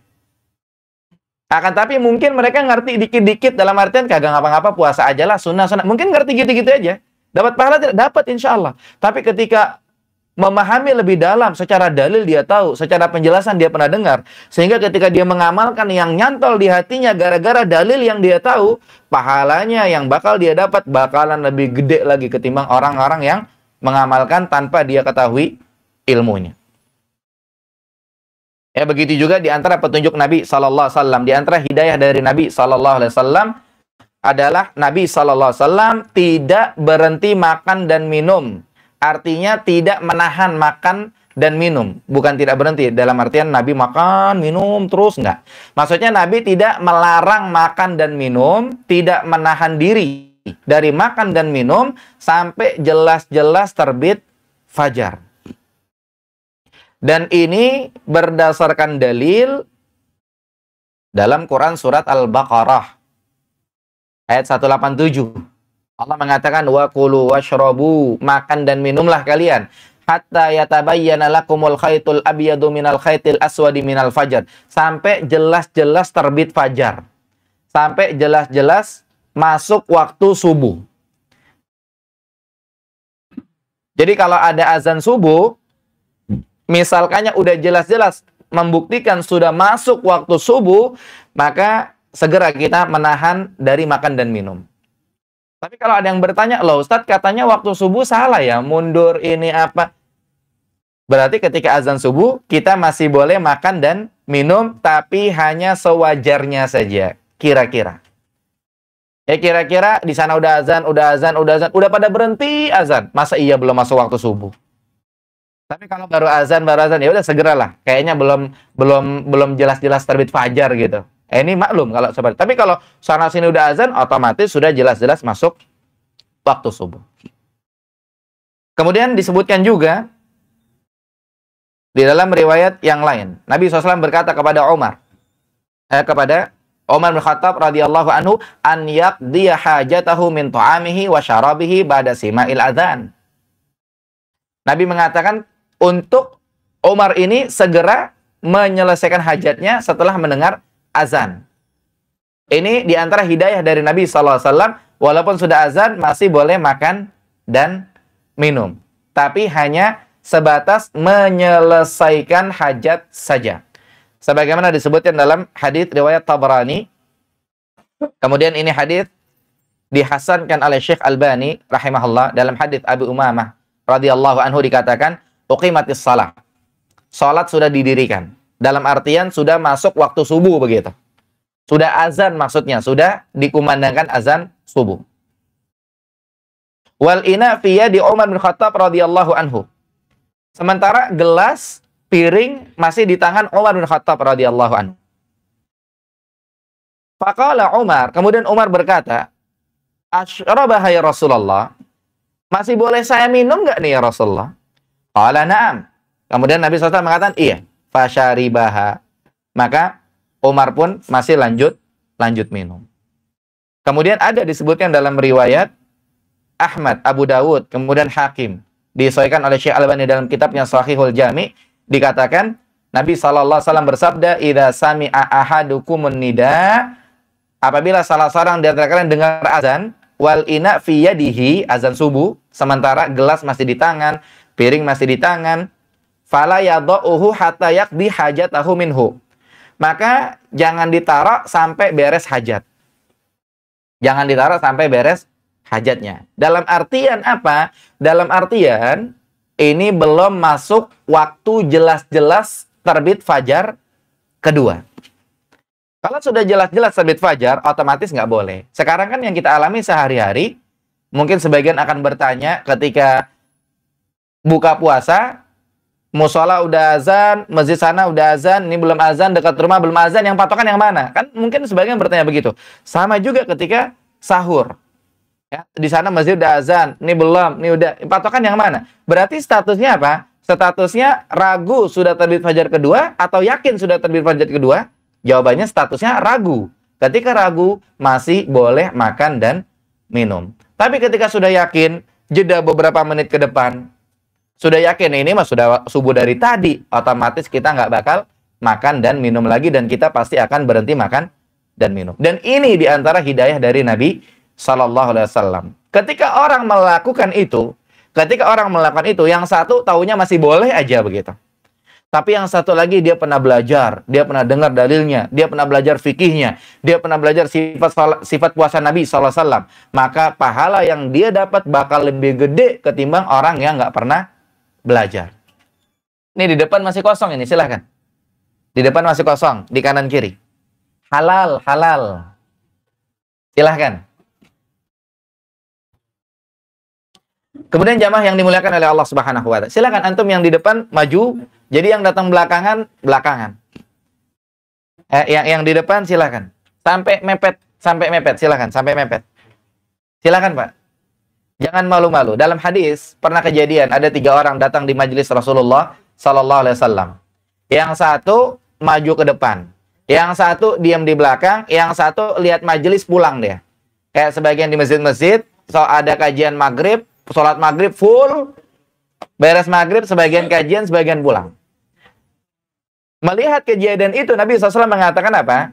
Akan tapi mungkin mereka ngerti dikit-dikit dalam artian kagak ngapa-ngapa, puasa aja lah, sunnah. Mungkin ngerti gitu-gitu aja. Dapat pahala tidak? Dapat insya Allah. Tapi ketika memahami lebih dalam, secara dalil dia tahu, secara penjelasan dia pernah dengar. Sehingga ketika dia mengamalkan yang nyantol di hatinya gara-gara dalil yang dia tahu, pahalanya yang bakal dia dapat bakalan lebih gede lagi ketimbang orang-orang yang mengamalkan tanpa dia ketahui ilmunya. Ya, begitu juga di antara petunjuk Nabi sallallahu alaihi wasallam, di antara hidayah dari Nabi sallallahu alaihi wasallam adalah Nabi sallallahu alaihi wasallam tidak berhenti makan dan minum. Artinya tidak menahan makan dan minum. Bukan tidak berhenti dalam artian Nabi makan, minum terus, enggak. Maksudnya Nabi tidak melarang makan dan minum, tidak menahan diri dari makan dan minum sampai jelas-jelas terbit fajar. Dan ini berdasarkan dalil dalam Quran surat Al-Baqarah ayat 187. Allah mengatakan wa kulu washrabu, makan dan minumlah kalian hatta yatabayyana lakumul khaitul abyadu minal khaitil aswadi minal fajar, sampai jelas-jelas terbit fajar, sampai jelas-jelas masuk waktu subuh. Jadi kalau ada azan subuh, misalkannya udah jelas-jelas membuktikan sudah masuk waktu subuh, maka segera kita menahan dari makan dan minum. Tapi kalau ada yang bertanya, loh Ustadz katanya waktu subuh salah ya, mundur ini apa? Berarti ketika azan subuh, kita masih boleh makan dan minum, tapi hanya sewajarnya saja, kira-kira. Ya kira-kira di sana udah azan, udah pada berhenti azan. Masa iya belum masuk waktu subuh? Tapi kalau baru azan, ya udah segeralah. Kayaknya belum jelas-jelas terbit fajar gitu. Ini maklum kalau seperti. Tapi kalau sana sini udah azan, otomatis sudah jelas-jelas masuk waktu subuh. Kemudian disebutkan juga di dalam riwayat yang lain, Nabi SAW berkata kepada Umar bin Khattab radhiyallahu anhu, an yaqdiya hajatahu min ta'amihi wa syarabihi ba'da sima'il adzan. Nabi mengatakan untuk Umar ini segera menyelesaikan hajatnya setelah mendengar azan. Ini diantara hidayah dari Nabi SAW, walaupun sudah azan masih boleh makan dan minum, tapi hanya sebatas menyelesaikan hajat saja, sebagaimana disebutkan dalam hadits riwayat Tabrani. Kemudian ini hadits dihasankan oleh Syekh Albani rahimahullah. Dalam hadits Abu Umamah radhiyallahu anhu dikatakan uqimatis shalah, salat sudah didirikan. Dalam artian sudah masuk waktu subuh begitu. Sudah azan maksudnya, sudah dikumandangkan azan subuh. Wal ina fi yadi Umar bin Khattab radhiyallahu anhu. Sementara gelas, piring masih di tangan Umar bin Khattab radhiyallahu anhu. Faqala Umar, kemudian Umar berkata, "Asyrabah ya Rasulullah? Masih boleh saya minum enggak nih ya Rasulullah?" Qala na'am. Kemudian Nabi SAW mengatakan, "Iya." Fasyaribaha, maka Umar pun masih lanjut minum. Kemudian ada disebutkan dalam riwayat Ahmad, Abu Dawud, kemudian Hakim, disesuaikan oleh Syekh Albani dalam kitabnya Shahihul Jami', dikatakan Nabi SAW bersabda, idza sami'a ahadukumun nida, apabila salah seorang di antara kalian dengar azan, wal ina fi yadihi, azan subuh, sementara gelas masih di tangan, piring masih di tangan, fala yadha'uhu hatta yaqdi hajatahu minhu, maka jangan ditaruh sampai beres hajat. Jangan ditaruh sampai beres hajatnya. Dalam artian apa? Dalam artian ini belum masuk waktu jelas-jelas terbit fajar kedua. Kalau sudah jelas-jelas terbit fajar, otomatis nggak boleh. Sekarang kan yang kita alami sehari-hari, mungkin sebagian akan bertanya ketika buka puasa, musola udah azan, masjid sana udah azan, ini belum azan, dekat rumah belum azan, yang patokan yang mana? Kan mungkin sebagian bertanya begitu. Sama juga ketika sahur. Ya, di sana masjid udah azan, ini belum, ini udah, patokan yang mana? Berarti statusnya apa? Statusnya ragu sudah terbit fajar kedua atau yakin sudah terbit fajar kedua? Jawabannya statusnya ragu. Ketika ragu, masih boleh makan dan minum. Tapi ketika sudah yakin, jeda beberapa menit ke depan, sudah yakin ini mah sudah subuh dari tadi, otomatis kita nggak bakal makan dan minum lagi, dan kita pasti akan berhenti makan dan minum. Dan ini diantara hidayah dari Nabi Sallallahu Alaihi Wasallam. Ketika orang melakukan itu, Ketika orang melakukan itu, yang satu taunya masih boleh aja begitu. Tapi yang satu lagi dia pernah belajar, dia pernah dengar dalilnya, dia pernah belajar fikihnya, dia pernah belajar sifat puasa Nabi SAW. Maka pahala yang dia dapat bakal lebih gede ketimbang orang yang nggak pernah belajar. Ini di depan masih kosong ini, silahkan. Di depan masih kosong, di kanan kiri. Halal, halal. Silahkan. Kemudian jamaah yang dimuliakan oleh Allah Subhanahu wa Ta'ala. Silakan antum yang di depan maju, jadi yang datang belakangan belakangan. Yang di depan silakan. Sampai mepet, silakan, sampai mepet. Silakan, Pak. Jangan malu-malu. Dalam hadis pernah kejadian ada 3 orang datang di majelis Rasulullah sallallahu alaihi wasallam. Yang satu maju ke depan, yang satu diam di belakang, yang satu lihat majelis pulang dia. Kayak sebagian di masjid-masjid, so ada kajian maghrib, sholat maghrib full, beres maghrib, sebagian kajian, sebagian pulang. Melihat kejadian itu, Nabi SAW mengatakan apa?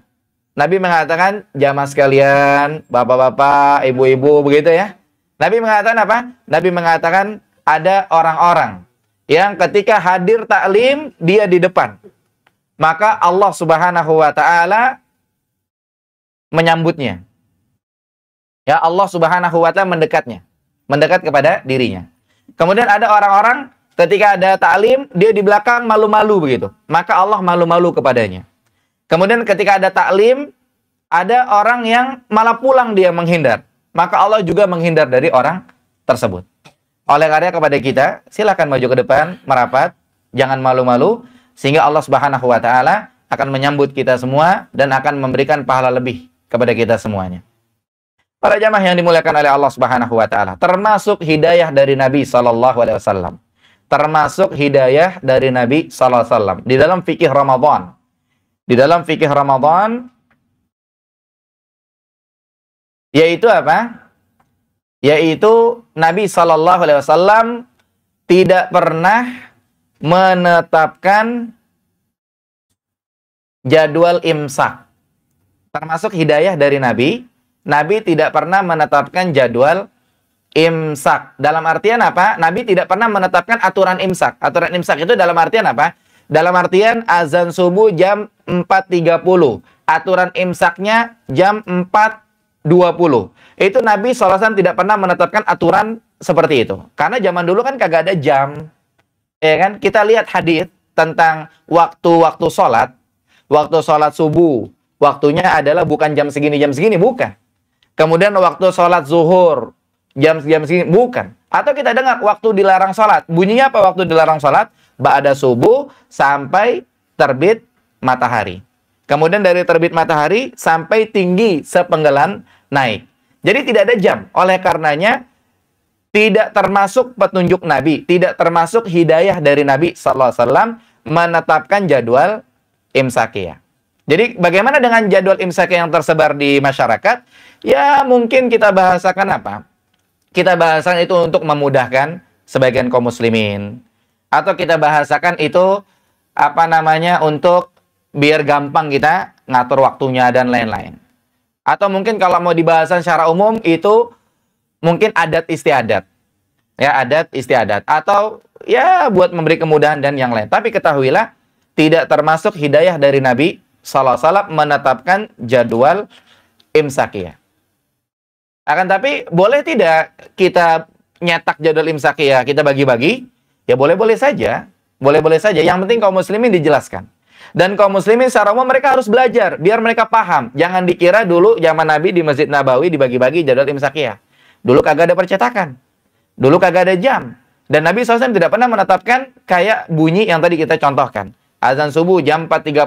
Nabi mengatakan, jamaah sekalian, bapak-bapak, ibu-ibu, begitu ya. Nabi mengatakan apa? Nabi mengatakan, ada orang-orang yang ketika hadir taklim, dia di depan. Maka Allah Subhanahu wa Ta'ala menyambutnya. Ya, Allah Subhanahu wa Ta'ala mendekat kepada dirinya. Kemudian ada orang-orang ketika ada taklim, dia di belakang malu-malu begitu. Maka Allah malu-malu kepadanya. Kemudian ketika ada taklim, ada orang yang malah pulang dia menghindar. Maka Allah juga menghindar dari orang tersebut. Oleh karena kepada kita, silakan maju ke depan, merapat, jangan malu-malu, sehingga Allah Subhanahu wa Ta'ala akan menyambut kita semua dan akan memberikan pahala lebih kepada kita semuanya. Para jamaah yang dimuliakan oleh Allah Subhanahu wa Ta'ala, termasuk hidayah dari Nabi sallallahu alaihi wasallam. Termasuk hidayah dari Nabi sallallahu alaihi wasallam di dalam fikih Ramadan. Di dalam fikih Ramadan yaitu apa? Yaitu Nabi sallallahu alaihi wasallam tidak pernah menetapkan jadwal imsak. Termasuk hidayah dari Nabi. Nabi tidak pernah menetapkan jadwal imsak. Dalam artian apa? Nabi tidak pernah menetapkan aturan imsak. Aturan imsak itu dalam artian apa? Dalam artian azan subuh jam 4.30. Aturan imsaknya jam 4.20. Itu Nabi SAW tidak pernah menetapkan aturan seperti itu. Karena zaman dulu kan kagak ada jam. Ya kan? Kita lihat hadis tentang waktu-waktu sholat. Waktu sholat subuh. Waktunya adalah bukan jam segini, bukan. Kemudian waktu sholat zuhur, jam segini, bukan. Atau kita dengar waktu dilarang sholat. Bunyinya apa waktu dilarang sholat? Ba'da subuh sampai terbit matahari. Kemudian dari terbit matahari sampai tinggi sepenggalan naik. Jadi tidak ada jam. Oleh karenanya, tidak termasuk petunjuk Nabi, tidak termasuk hidayah dari Nabi SAW menetapkan jadwal imsakiyah. Jadi bagaimana dengan jadwal imsak yang tersebar di masyarakat? Ya mungkin kita bahasakan apa? Kita bahasakan itu untuk memudahkan sebagian kaum muslimin. Atau kita bahasakan itu apa namanya untuk biar gampang kita ngatur waktunya dan lain-lain. Atau mungkin kalau mau dibahasan secara umum itu mungkin adat istiadat. Ya adat istiadat. Atau ya buat memberi kemudahan dan yang lain. Tapi ketahuilah tidak termasuk hidayah dari Nabi SAW menetapkan jadwal imsakiyah. Akan tapi boleh tidak kita nyetak jadwal imsakiyah, kita bagi-bagi? Ya boleh-boleh saja. Boleh-boleh saja. Yang penting kaum muslimin dijelaskan. Dan kaum muslimin secara umum mereka harus belajar biar mereka paham. Jangan dikira dulu zaman Nabi di Masjid Nabawi dibagi-bagi jadwal imsakiyah. Dulu kagak ada percetakan. Dulu kagak ada jam. Dan Nabi SAW tidak pernah menetapkan kayak bunyi yang tadi kita contohkan. Azan subuh jam 4.30.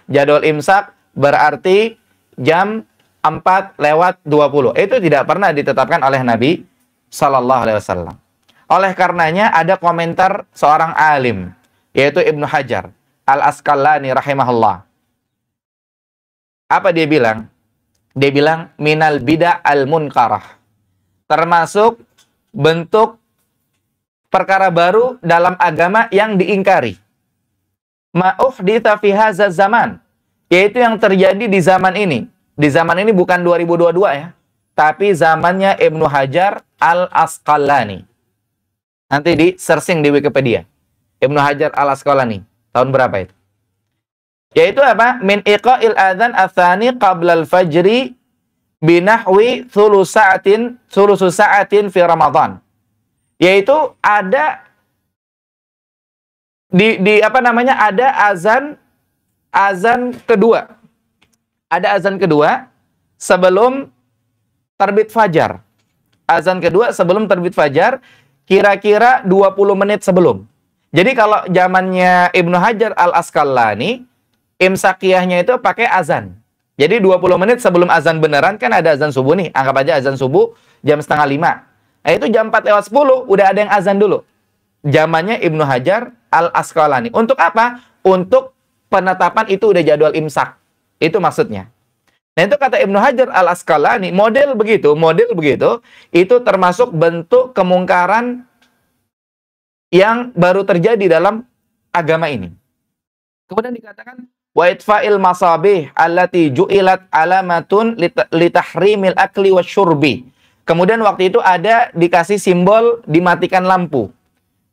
Jadwal imsak berarti jam 4:20. Itu tidak pernah ditetapkan oleh Nabi Sallallahu Alaihi Wasallam. Oleh karenanya ada komentar seorang alim, yaitu Ibnu Hajar Al-Asqalani rahimahullah. Apa dia bilang? Dia bilang minal bid'ah al-munkarah. Termasuk bentuk perkara baru dalam agama yang diingkari. Ma'uhditha fi hadzal zaman, yaitu yang terjadi di zaman ini. Di zaman ini bukan 2022 ya, tapi zamannya Ibnu Hajar Al-Asqalani. Nanti di searching di Wikipedia. Ibnu Hajar Al-Asqalani. Tahun berapa itu? Yaitu apa? Min iqa'il adzan ats-tsani qabla al-fajri binahwi thulusu sa'atin fi Ramadan. Yaitu ada ada azan kedua. Ada azan kedua sebelum terbit fajar. Azan kedua sebelum terbit fajar kira-kira 20 menit sebelum. Jadi kalau zamannya Ibnu Hajar Al-Asqalani, imsakiyahnya itu pakai azan. Jadi 20 menit sebelum azan beneran, kan ada azan subuh nih. Anggap aja azan subuh jam 4:30. Nah, itu jam 4:10 udah ada yang azan dulu. Zamannya Ibnu Hajar Al-Asqalani. Untuk apa? Untuk penetapan itu udah jadwal imsak. Itu maksudnya. Nah, itu kata Ibnu Hajar Al-Asqalani, model begitu, itu termasuk bentuk kemungkaran yang baru terjadi dalam agama ini. Kemudian dikatakan wa itfa'il masabih allati ju'ilat alamatun litahrimil akli wasyurbi. Kemudian waktu itu ada dikasih simbol dimatikan lampu.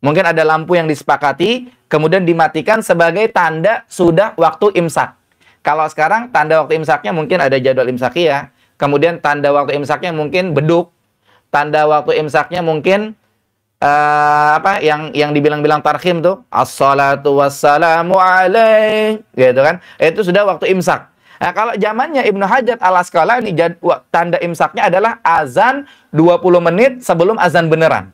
Mungkin ada lampu yang disepakati, kemudian dimatikan sebagai tanda sudah waktu imsak. Kalau sekarang tanda waktu imsaknya mungkin ada jadwal imsakiyah, kemudian tanda waktu imsaknya mungkin beduk, tanda waktu imsaknya mungkin yang dibilang-bilang tarhim tuh, as-salatu wassalamu alaih, gitu kan? Itu sudah waktu imsak. Nah, kalau zamannya Ibnu Hajar Al-Asqalani, tanda imsaknya adalah azan 20 menit sebelum azan beneran.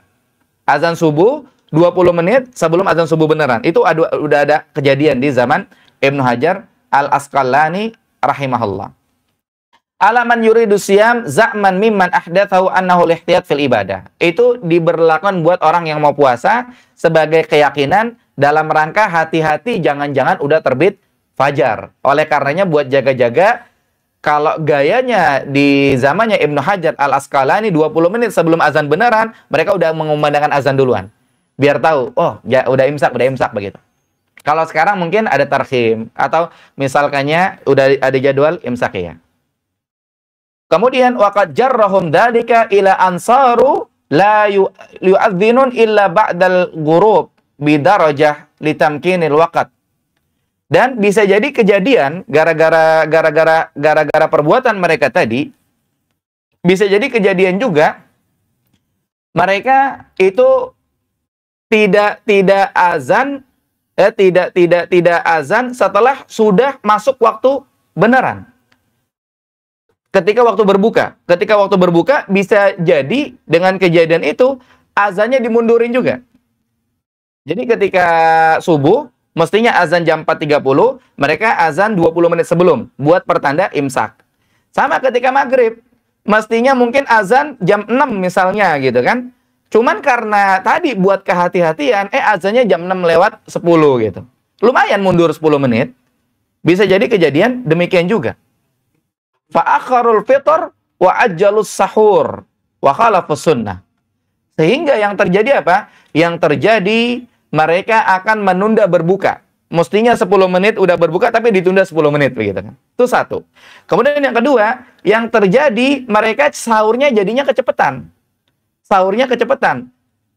Azan subuh 20 menit sebelum azan subuh beneran. Itu udah ada kejadian di zaman Ibnu Hajar Al-Asqalani rahimahullah. Alaman yuridu siyam za'man mimman ahdathahu annahu al-ihtiyat fil ibadah. Itu diberlakukan buat orang yang mau puasa sebagai keyakinan dalam rangka hati-hati jangan-jangan udah terbit fajar. Oleh karenanya buat jaga-jaga, kalau gayanya di zamannya Ibnu Hajar Al-Asqalani 20 menit sebelum azan beneran, mereka udah mengumandangkan azan duluan. Biar tahu, oh ya udah imsak begitu. Kalau sekarang mungkin ada tarhim atau misalkannya udah ada jadwal imsak ya. Kemudian waqad jarrahum dzalika ila ansaru la yu'adzinun illa ba'dal ghurub bidarajah litamkinil waqt. Dan bisa jadi kejadian gara-gara perbuatan mereka tadi, bisa jadi kejadian juga mereka itu tidak azan setelah sudah masuk waktu beneran. Ketika waktu berbuka bisa jadi dengan kejadian itu azannya dimundurin juga. Jadi ketika subuh mestinya azan jam 4.30, mereka azan 20 menit sebelum buat pertanda imsak. Sama ketika maghrib, mestinya mungkin azan jam 6 misalnya gitu kan. Cuman karena tadi buat kehati-hatian, azannya jam 6 lewat 10 gitu. Lumayan mundur 10 menit. Bisa jadi kejadian demikian juga. Fa'akharul fitr wa ajjalus sahur wa khalafus sunnah. Sehingga yang terjadi apa? Yang terjadi mereka akan menunda berbuka. Mestinya 10 menit udah berbuka tapi ditunda 10 menit begitu kan. Itu satu. Kemudian yang kedua, yang terjadi mereka sahurnya jadinya kecepatan.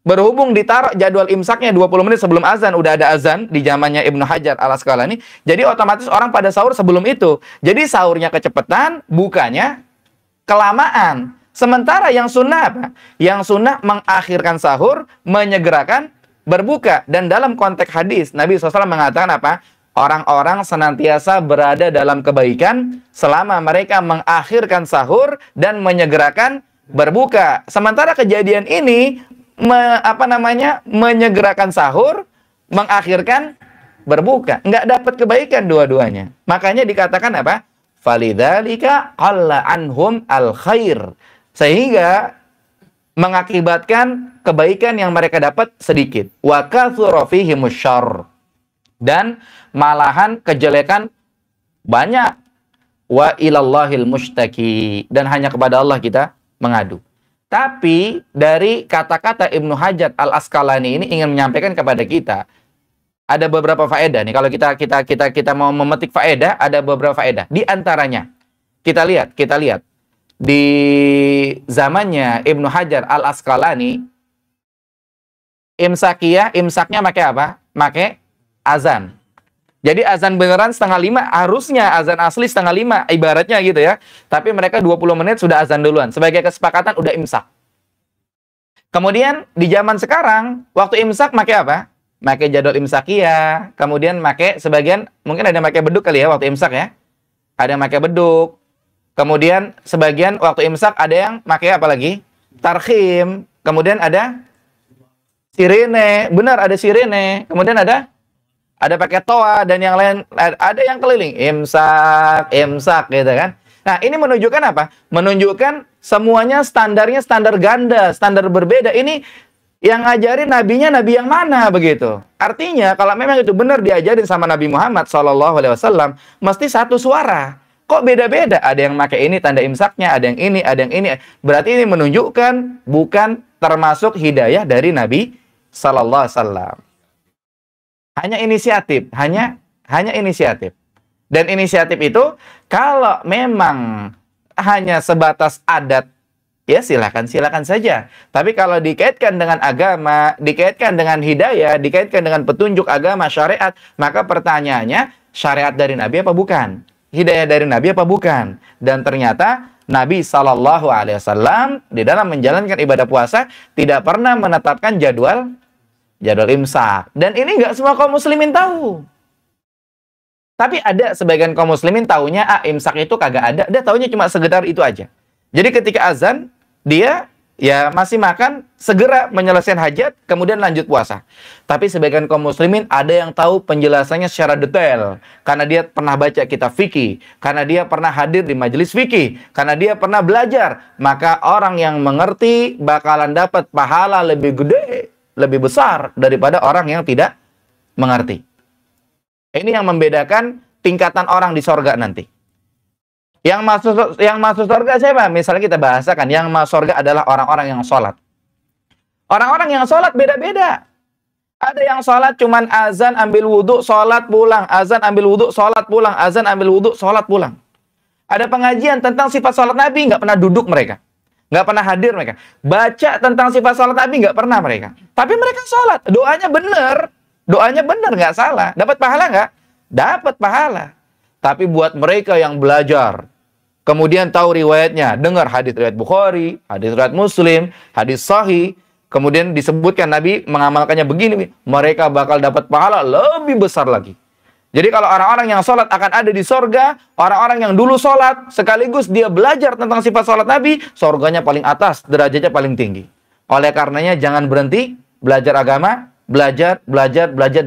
Berhubung ditaruh jadwal imsaknya 20 menit sebelum azan, udah ada azan di zamannya Ibnu Hajar Al-Asqalani, jadi otomatis orang pada sahur sebelum itu. Jadi sahurnya kecepatan, bukanya kelamaan. Sementara yang sunnah apa? Yang sunnah mengakhirkan sahur, menyegerakan berbuka. Dan dalam konteks hadis, Nabi SAW mengatakan apa? Orang-orang senantiasa berada dalam kebaikan selama mereka mengakhirkan sahur dan menyegerakan berbuka. Sementara kejadian ini menyegerakan sahur, mengakhirkan berbuka. Enggak dapat kebaikan dua-duanya. Makanya dikatakan apa? Falidzalika qalla anhum al-khair. Sehingga mengakibatkan kebaikan yang mereka dapat sedikit. Wa katsura fihimus syarr. Dan malahan kejelekan banyak. Wa ilallahil mustaki. Dan hanya kepada Allah kita mengadu. Tapi dari kata-kata Ibnu Hajar Al-Asqalani ini ingin menyampaikan kepada kita ada beberapa faedah nih. Kalau kita mau memetik faedah, ada beberapa faedah. Di antaranya kita lihat di zamannya Ibnu Hajar Al-Asqalani Imsakiyah, imsaknya pakai apa? Pakai azan. Jadi azan beneran 4:30, harusnya azan asli 4:30, ibaratnya gitu ya. Tapi mereka 20 menit sudah azan duluan. Sebagai kesepakatan udah imsak. Kemudian di zaman sekarang, waktu imsak pakai apa? Pakai jadwal imsakiyah. Kemudian pakai sebagian, mungkin ada yang pakai beduk kali ya waktu imsak ya. Ada yang pakai beduk. Kemudian sebagian waktu imsak ada yang pakai apa lagi? Tarkhim. Kemudian ada sirene. Benar, ada sirene. Kemudian ada pakai toa dan yang lain, ada yang keliling imsak gitu kan. Nah, ini menunjukkan apa? Menunjukkan semuanya standarnya standar ganda, standar berbeda. Ini yang ngajarin nabinya nabi yang mana begitu. Artinya kalau memang itu benar diajarin sama Nabi Muhammad SAW, mesti satu suara. Kok beda-beda? Ada yang pakai ini tanda imsaknya, ada yang ini, ada yang ini. Berarti ini menunjukkan bukan termasuk hidayah dari Nabi SAW. Hanya inisiatif, hanya inisiatif. Dan inisiatif itu kalau memang hanya sebatas adat, ya silakan saja. Tapi kalau dikaitkan dengan agama, dikaitkan dengan hidayah, dikaitkan dengan petunjuk agama, syariat, maka pertanyaannya, syariat dari Nabi apa bukan? Hidayah dari Nabi apa bukan? Dan ternyata Nabi SAW di dalam menjalankan ibadah puasa tidak pernah menetapkan jadwal imsak. Dan ini nggak semua kaum muslimin tahu. Tapi ada sebagian kaum muslimin taunya, imsak itu kagak ada. Dia taunya cuma sekedar itu aja. Jadi ketika azan, dia ya masih makan, segera menyelesaikan hajat, kemudian lanjut puasa. Tapi sebagian kaum muslimin ada yang tahu penjelasannya secara detail. Karena dia pernah baca kitab fikih. Karena dia pernah hadir di majelis fikih. Karena dia pernah belajar. Maka orang yang mengerti bakalan dapat pahala lebih gede, lebih besar daripada orang yang tidak mengerti. Ini yang membedakan tingkatan orang di sorga nanti. Yang masuk sorga siapa? Misalnya kita bahasakan, yang masuk sorga adalah orang-orang yang sholat. Orang-orang yang sholat beda-beda. Ada yang sholat cuman azan, ambil wudhu, sholat pulang. Azan, ambil wudhu, sholat pulang. Azan, ambil wudhu, sholat pulang. Ada pengajian tentang sifat sholat Nabi, nggak pernah duduk mereka. Nggak pernah hadir mereka. Baca tentang sifat sholat Nabi, nggak pernah mereka. Tapi mereka sholat. Doanya benar. Doanya benar, nggak salah. Dapat pahala nggak? Dapat pahala. Tapi buat mereka yang belajar, kemudian tahu riwayatnya, dengar hadis riwayat Bukhari, hadis riwayat Muslim, hadis Sahih, kemudian disebutkan Nabi mengamalkannya begini, mereka bakal dapat pahala lebih besar lagi. Jadi kalau orang-orang yang sholat akan ada di sorga, orang-orang yang dulu sholat, sekaligus dia belajar tentang sifat sholat Nabi, sorganya paling atas, derajatnya paling tinggi. Oleh karenanya jangan berhenti belajar agama, belajar,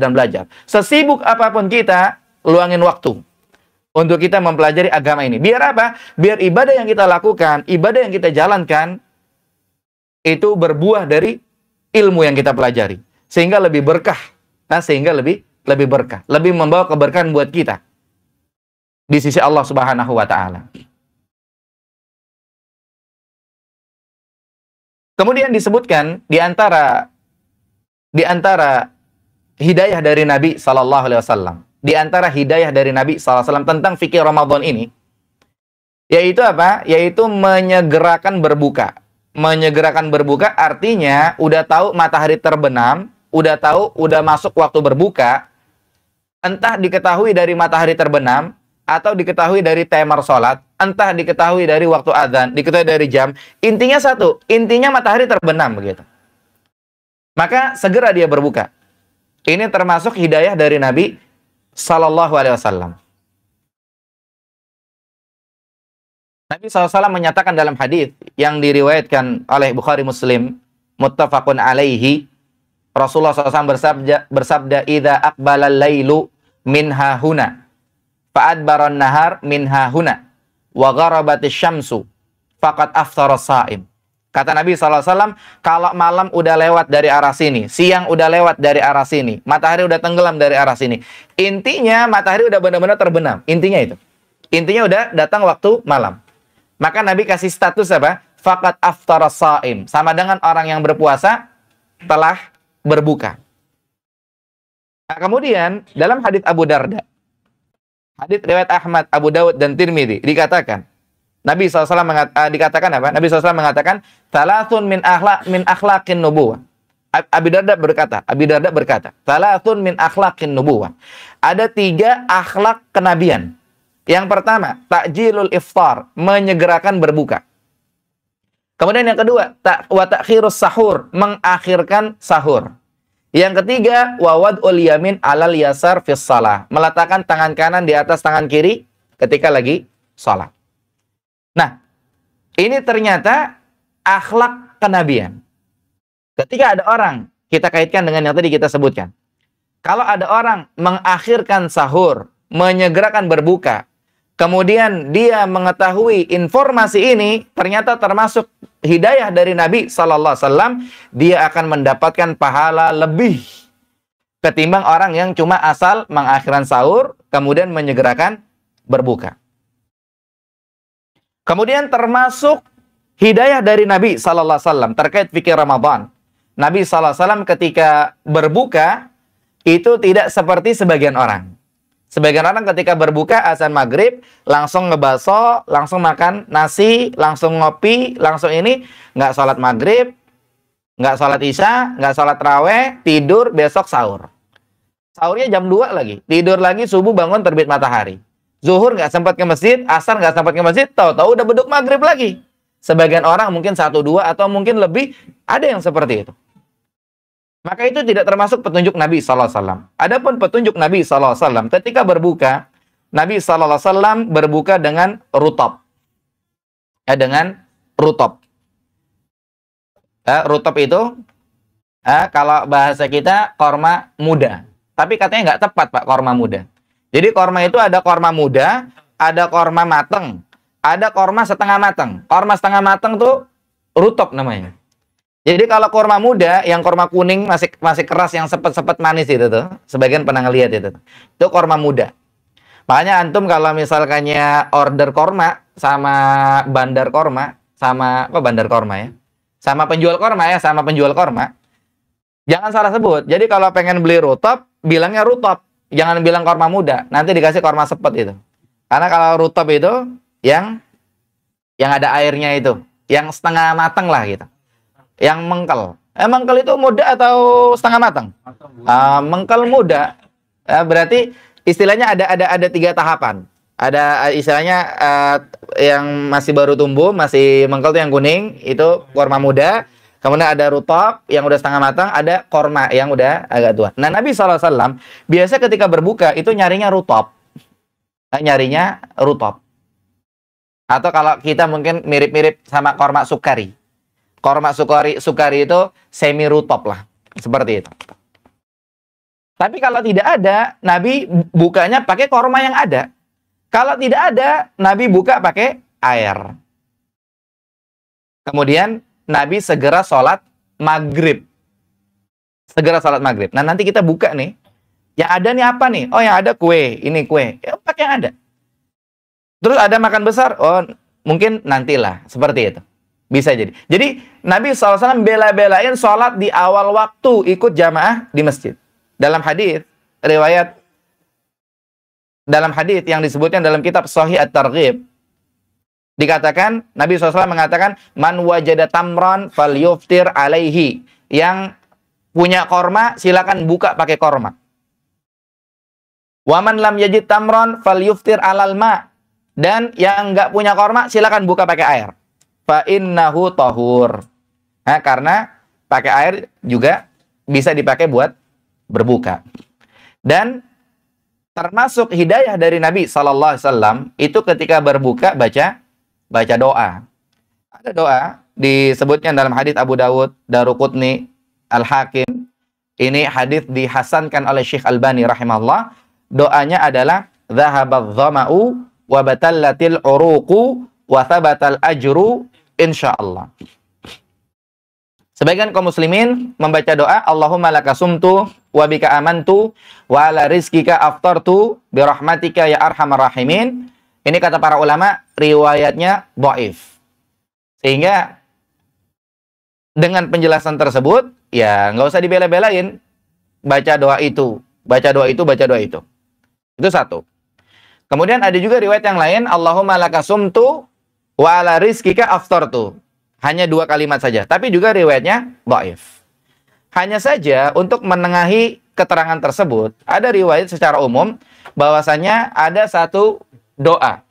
dan belajar. Sesibuk apapun kita, luangin waktu untuk kita mempelajari agama ini. Biar apa? Biar ibadah yang kita lakukan, ibadah yang kita jalankan, itu berbuah dari ilmu yang kita pelajari. Sehingga lebih berkah. Nah, sehingga lebih berkah. Lebih membawa keberkahan buat kita di sisi Allah Subhanahu wa Ta'ala. Kemudian disebutkan di antara hidayah dari Nabi sallallahu alaihi wasallam, di antara hidayah dari Nabi sallallahu alaihi wasallam tentang fikih Ramadan ini, yaitu apa? Yaitu menyegerakan berbuka. Menyegerakan berbuka artinya udah tahu matahari terbenam, udah tahu udah masuk waktu berbuka, entah diketahui dari matahari terbenam atau diketahui dari timer sholat, entah diketahui dari waktu azan, diketahui dari jam. Intinya satu, intinya matahari terbenam begitu. Maka segera dia berbuka. Ini termasuk hidayah dari Nabi sallallahu alaihi wasallam. Nabi SAW menyatakan dalam hadis yang diriwayatkan oleh Bukhari Muslim, muttafaqun alaihi, Rasulullah SAW bersabda, "Idza aqbala al-lailu minha huna, fa'adbara an-nahar minha huna, wa gharabatis syamsu, faqad aftara as-sha'im." Kata Nabi SAW, kalau malam udah lewat dari arah sini, siang udah lewat dari arah sini, matahari udah tenggelam dari arah sini. Intinya matahari udah benar-benar terbenam. Intinya itu. Intinya udah datang waktu malam. Maka Nabi kasih status apa? Faqad aftara as-sha'im. Sama dengan orang yang berpuasa telah berbuka. Nah, kemudian dalam hadits Abu Darda, hadits riwayat Ahmad, Abu Dawud dan Tirmidzi, dikatakan Nabi SAW dikatakan apa? Nabi SAW mengatakan, "Thalathun min akhlaqin nubuwah. Abi Darda berkata, "Salatsun min akhlaqin nubuwah." Ada 3 akhlak kenabian. Yang pertama, ta'jilul iftar, menyegerakan berbuka. Kemudian yang kedua, wa ta'khirus sahur, mengakhirkan sahur. Yang ketiga, wa wad'ul yamin 'alal yasar fis shalah, meletakkan tangan kanan di atas tangan kiri ketika lagi salat. Nah, ini ternyata akhlak kenabian. Ketika ada orang, kita kaitkan dengan yang tadi kita sebutkan. Kalau ada orang mengakhirkan sahur, menyegerakan berbuka, kemudian dia mengetahui informasi ini, ternyata termasuk hidayah dari Nabi Sallallahu Alaihi Wasallam, dia akan mendapatkan pahala lebih ketimbang orang yang cuma asal mengakhirkan sahur, kemudian menyegerakan berbuka. Kemudian termasuk hidayah dari Nabi Sallallahu Alaihi Wasallam terkait fikih Ramadan. Nabi SAW ketika berbuka, itu tidak seperti sebagian orang. Sebagian orang ketika berbuka azan maghrib, langsung ngebaso, langsung makan nasi, langsung ngopi, langsung ini, nggak sholat maghrib, nggak sholat isya, nggak sholat raweh, tidur, besok sahur. Sahurnya jam 2 lagi, tidur lagi, subuh bangun terbit matahari. Zuhur nggak sempat ke masjid, asar nggak sempat ke masjid, tahu-tahu udah beduk maghrib lagi. Sebagian orang mungkin 1, 2, atau mungkin lebih, ada yang seperti itu. Maka itu tidak termasuk petunjuk Nabi SAW. Adapun petunjuk Nabi SAW, ketika berbuka, Nabi SAW berbuka dengan rutab. Dengan rutab. Rutab itu, kalau bahasa kita, korma muda. Tapi katanya nggak tepat, Pak, korma muda. Jadi korma itu ada korma muda, ada korma mateng, ada korma setengah mateng. Korma setengah mateng tuh rutab namanya. Jadi kalau korma muda, yang korma kuning masih keras, yang sepet-sepet manis itu tuh, sebagian pernah ngeliat itu korma muda. Makanya antum kalau misalkannya order korma sama bandar korma, sama bandar korma ya, sama penjual korma, jangan salah sebut. Jadi kalau pengen beli rutab, bilangnya rutab, jangan bilang korma muda, nanti dikasih korma sepet itu. Karena kalau rutab itu yang ada airnya itu, yang setengah matang lah gitu. Yang mengkel. Mengkel itu muda atau setengah matang? Mengkel muda. Berarti istilahnya ada 3 tahapan. Ada istilahnya yang masih baru tumbuh, masih mengkel itu yang kuning, itu korma muda. Kemudian ada rutab yang udah setengah matang, ada korma yang udah agak tua. Nah, Nabi SAW biasa ketika berbuka itu nyarinya rutab. Atau kalau kita mungkin mirip-mirip sama korma sukari. Korma sukari itu semi rutab lah, seperti itu. Tapi kalau tidak ada, Nabi bukanya pakai korma yang ada. Kalau tidak ada, Nabi buka pakai air. Kemudian Nabi segera sholat maghrib. Nah, nanti kita buka nih. Yang ada nih apa nih? Oh, yang ada kue. Ini kue. Ya, pakai yang ada. Terus ada makan besar. Oh, mungkin nantilah. Seperti itu. Bisa jadi. Jadi Nabi SAW bela-belain sholat di awal waktu, ikut jamaah di masjid. Dalam hadis yang disebutkan dalam kitab Sahih At-Targhib, dikatakan, Nabi SAW mengatakan, man wajada tamran falyuftir alaihi. Yang punya korma, silakan buka pakai korma. Waman lam yajid tamran falyuftir alal ma. Dan yang nggak punya korma, silakan buka pakai air. Fa innahu tahur. Nah, karena pakai air juga bisa dipakai buat berbuka. Dan termasuk hidayah dari Nabi Sallallahu Alaihi Wasallam itu ketika berbuka baca doa. Ada doa disebutkan dalam hadis Abu Dawud, Daruqutni, Al-Hakim. Ini hadis dihasankan oleh Syekh Albani rahimahullah. Doanya adalah dzahabadz dhama'u wa batallatil uruqu wa thabatal ajru insyaallah. Sebagian kaum muslimin membaca doa Allahumma laka sumtu wa bika amantu wa ala rizkika aftartu bi rahmatika ya arhamar rahimin. Ini kata para ulama riwayatnya dhaif. Sehingga dengan penjelasan tersebut ya nggak usah dibela-belain baca doa itu. Itu satu. Kemudian ada juga riwayat yang lain Allahumma laka sumtu wa ala rizkika aftartu. Hanya 2 kalimat saja, tapi juga riwayatnya dhaif. Hanya saja untuk menengahi keterangan tersebut, ada riwayat secara umum bahwasanya ada satu doa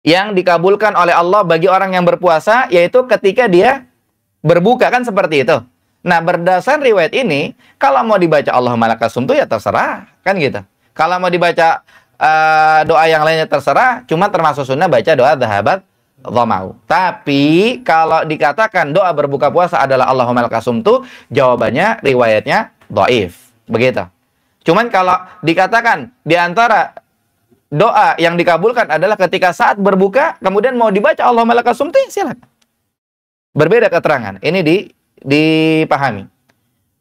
yang dikabulkan oleh Allah bagi orang yang berpuasa, yaitu ketika dia berbuka, kan seperti itu. Nah, berdasar riwayat ini, kalau mau dibaca Allahumma lakal sumtu ya terserah, kan gitu. Kalau mau dibaca doa yang lainnya terserah, cuma termasuk sunnah baca doa dhahabat dhama'u. Tapi kalau dikatakan doa berbuka puasa adalah Allahumma lakal sumtu, jawabannya riwayatnya dhaif. Begitu. Cuman kalau dikatakan di antara doa yang dikabulkan adalah ketika saat berbuka, kemudian mau dibaca Allahumma lakal sumtu, silakan. Berbeda keterangan. Ini dipahami.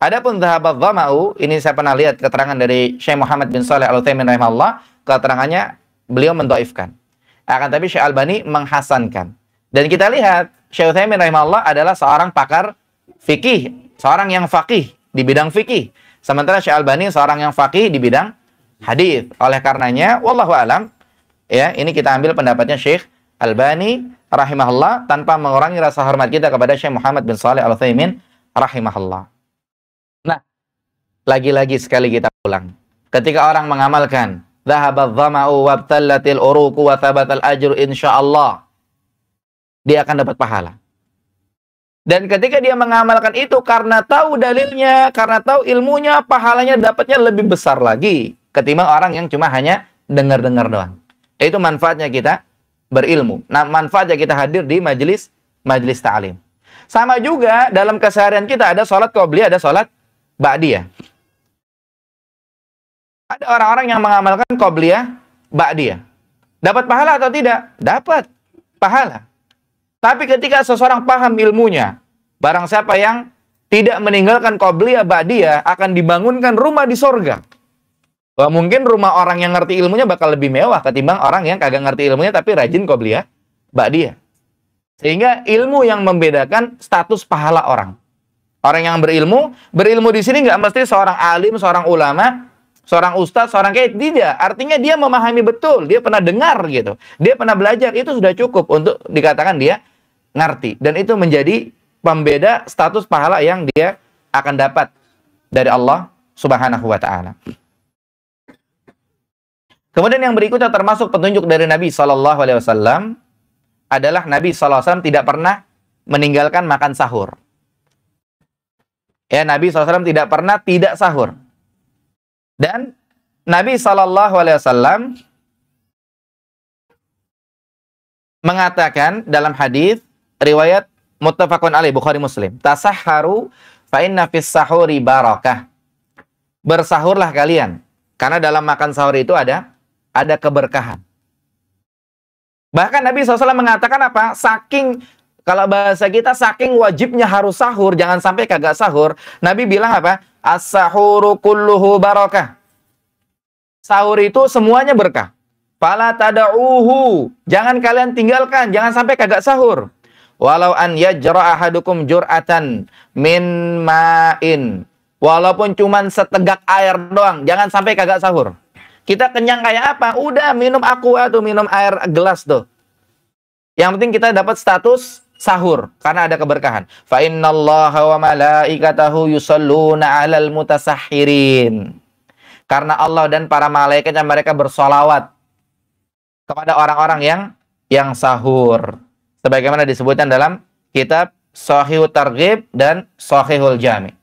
Adapun dhahabat dhama'u, ini saya pernah lihat keterangan dari Syekh Muhammad bin Shalih Al-Utsaimin rahimahullah, keterangannya beliau mendhaifkan. Akan tapi Syekh Albani menghasankan. Dan kita lihat Syekh Utsaimin rahimahullah adalah seorang pakar fikih, seorang yang faqih di bidang fikih. Sementara Syekh Albani seorang yang faqih di bidang hadis. Oleh karenanya, wallahu alam, ya, ini kita ambil pendapatnya Syekh Albani rahimahullah tanpa mengurangi rasa hormat kita kepada Syekh Muhammad bin Shalih Al-Utsaimin rahimahullah. Nah, lagi-lagi sekali kita ulang. Ketika orang mengamalkan dhahabat dhama'u wabtallatil uruqu wa thabatal ajru insyaallah, dia akan dapat pahala. Dan ketika dia mengamalkan itu karena tahu dalilnya, karena tahu ilmunya, pahalanya dapatnya lebih besar lagi ketimbang orang yang cuma hanya dengar-dengar doang. Itu manfaatnya kita berilmu. Nah, manfaatnya kita hadir di majelis ta'lim. Sama juga dalam keseharian kita, ada sholat qobliyah, ada sholat ba'diyah. Ada orang-orang yang mengamalkan qobliyah, ba'diyah. Dapat pahala atau tidak? Dapat pahala. Tapi ketika seseorang paham ilmunya, barang siapa yang tidak meninggalkan qobliyah, ba'diyah, akan dibangunkan rumah di sorga. Wah, mungkin rumah orang yang ngerti ilmunya bakal lebih mewah ketimbang orang yang kagak ngerti ilmunya tapi rajin qobliyah, ba'diyah. Sehingga ilmu yang membedakan status pahala orang. Orang yang berilmu di sini nggak mesti seorang alim, seorang ulama, seorang ustadz, seorang kiai, tidak. Artinya dia memahami betul, dia pernah dengar gitu. Dia pernah belajar, itu sudah cukup untuk dikatakan dia ngerti. Dan itu menjadi pembeda status pahala yang dia akan dapat dari Allah Subhanahu wa taala. Kemudian yang berikutnya termasuk petunjuk dari Nabi sallallahu alaihi wasallam adalah Nabi sallallahu alaihi wasallam tidak pernah meninggalkan makan sahur. Ya, Nabi sallallahu alaihi wasallam tidak pernah tidak sahur. Dan Nabi sallallahu alaihi wasallam mengatakan dalam hadis riwayat muttafaqun alaih Bukhari Muslim, tasahharu fa inna fis sahuri barakah. Bersahurlah kalian karena dalam makan sahur itu ada keberkahan. Bahkan Nabi SAW mengatakan apa? Kalau bahasa kita saking wajibnya harus sahur, jangan sampai kagak sahur. Nabi bilang apa? As-sahuru kulluhu barakah. Sahur itu semuanya berkah. Fala tada'uhu. Jangan kalian tinggalkan, jangan sampai kagak sahur. Walau an yajra ahadukum jur'atan min ma'in. Walaupun cuman setegak air doang, jangan sampai kagak sahur. Kita kenyang kayak apa? Udah minum aqua tuh, minum air gelas tuh. Yang penting kita dapat status sahur karena ada keberkahan. Fa innallaha wa malaikatahu yusalluna 'alal mutasahhirin. Karena Allah dan para malaikatnya mereka bersolawat kepada orang-orang yang sahur. Sebagaimana disebutkan dalam kitab Shahihut Targhib dan Shahihul Jami'.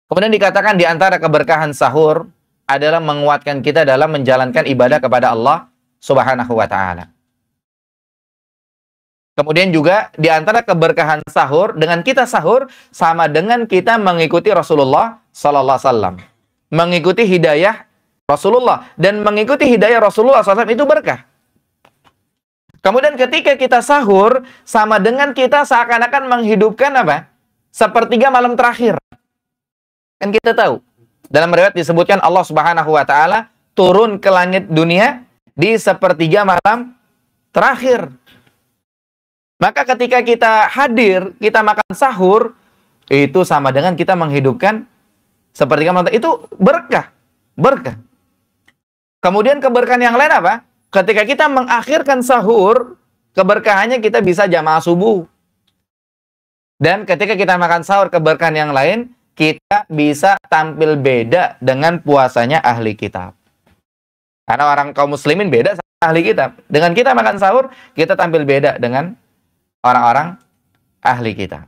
Kemudian dikatakan di antara keberkahan sahur adalah menguatkan kita dalam menjalankan ibadah kepada Allah Subhanahu wa taala. Kemudian juga di antara keberkahan sahur, dengan kita sahur sama dengan kita mengikuti Rasulullah sallallahu alaihi wasallam. Mengikuti hidayah Rasulullah, dan mengikuti hidayah Rasulullah SAW itu berkah. Kemudian ketika kita sahur sama dengan kita seakan-akan menghidupkan apa? Sepertiga malam terakhir. Kan kita tahu dalam riwayat disebutkan Allah Subhanahu wa taala turun ke langit dunia di sepertiga malam terakhir. Maka ketika kita hadir, kita makan sahur, itu sama dengan kita menghidupkan sepertiga malam. Itu berkah. Berkah. Kemudian keberkahan yang lain apa? Ketika kita mengakhirkan sahur, keberkahannya kita bisa jamaah subuh. Dan ketika kita makan sahur keberkahan yang lain, kita bisa tampil beda dengan puasanya ahli kitab. Karena orang kaum muslimin beda sama ahli kitab. Dengan kita makan sahur, kita tampil beda dengan orang-orang ahli kitab.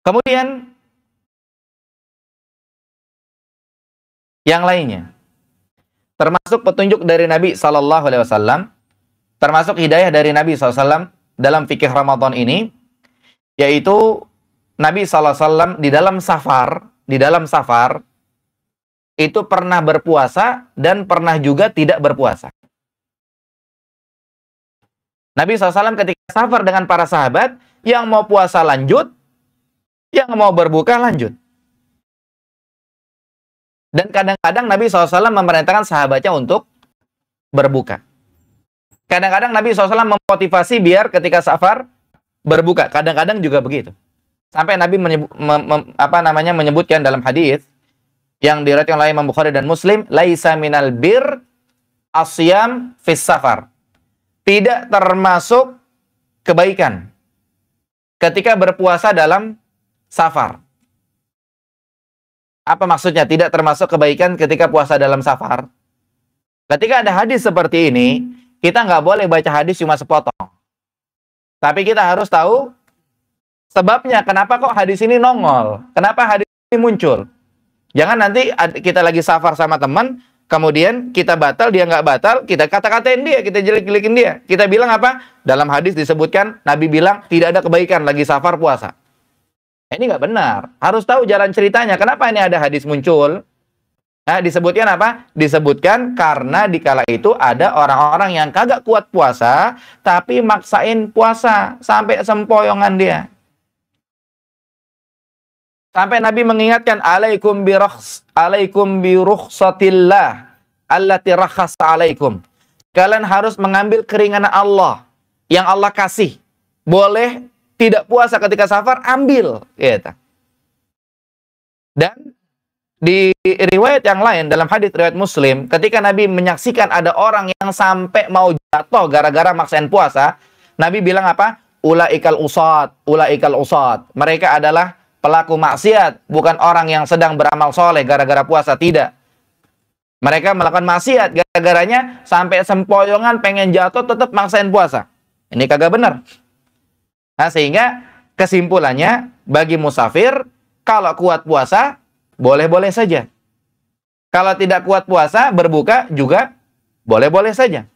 Kemudian yang lainnya, termasuk petunjuk dari Nabi Sallallahu Alaihi Wasallam, termasuk hidayah dari Nabi SAW dalam fikih Ramadan ini, yaitu Nabi SAW di dalam safar itu pernah berpuasa dan pernah juga tidak berpuasa. Nabi SAW ketika safar dengan para sahabat, yang mau puasa lanjut, yang mau berbuka lanjut. Dan kadang-kadang Nabi SAW memerintahkan sahabatnya untuk berbuka. Kadang-kadang Nabi SAW memotivasi biar ketika safar berbuka. Kadang-kadang juga begitu. Sampai Nabi menyebutkan dalam hadis yang diriwayatkan oleh Imam Bukhari dan Muslim, laisa minal bir asyam fis safar. Tidak termasuk kebaikan ketika berpuasa dalam safar. Apa maksudnya tidak termasuk kebaikan ketika puasa dalam safar? Ketika ada hadis seperti ini, kita nggak boleh baca hadis cuma sepotong. Tapi kita harus tahu sebabnya, kenapa kok hadis ini nongol? Kenapa hadis ini muncul? Jangan nanti kita lagi safar sama teman, kemudian kita batal, dia nggak batal, kita kata-katain dia, kita jelek-jelekin dia. Kita bilang apa? Dalam hadis disebutkan, Nabi bilang tidak ada kebaikan lagi safar puasa. Ini nggak benar. Harus tahu jalan ceritanya. Kenapa ini ada hadis muncul? Nah, disebutkan apa? Disebutkan karena dikala itu ada orang-orang yang kagak kuat puasa, tapi maksain puasa sampai sempoyongan dia. Sampai Nabi mengingatkan, alaikum birukhsatillah allati rakhasa alaikum. Kalian harus mengambil keringanan Allah yang Allah kasih. Boleh tidak puasa ketika safar, ambil. Gitu. Dan di riwayat yang lain, dalam hadis riwayat Muslim, ketika Nabi menyaksikan ada orang yang sampai mau jatuh gara-gara maksain puasa, Nabi bilang apa? Ulaikal usad, ulaikal usad. Mereka adalah pelaku maksiat, bukan orang yang sedang beramal soleh gara-gara puasa, tidak. Mereka melakukan maksiat, gara-garanya sampai sempoyongan pengen jatuh tetap maksain puasa. Ini kagak benar. Nah, sehingga kesimpulannya bagi musafir, kalau kuat puasa boleh-boleh saja. Kalau tidak kuat puasa, berbuka juga boleh-boleh saja.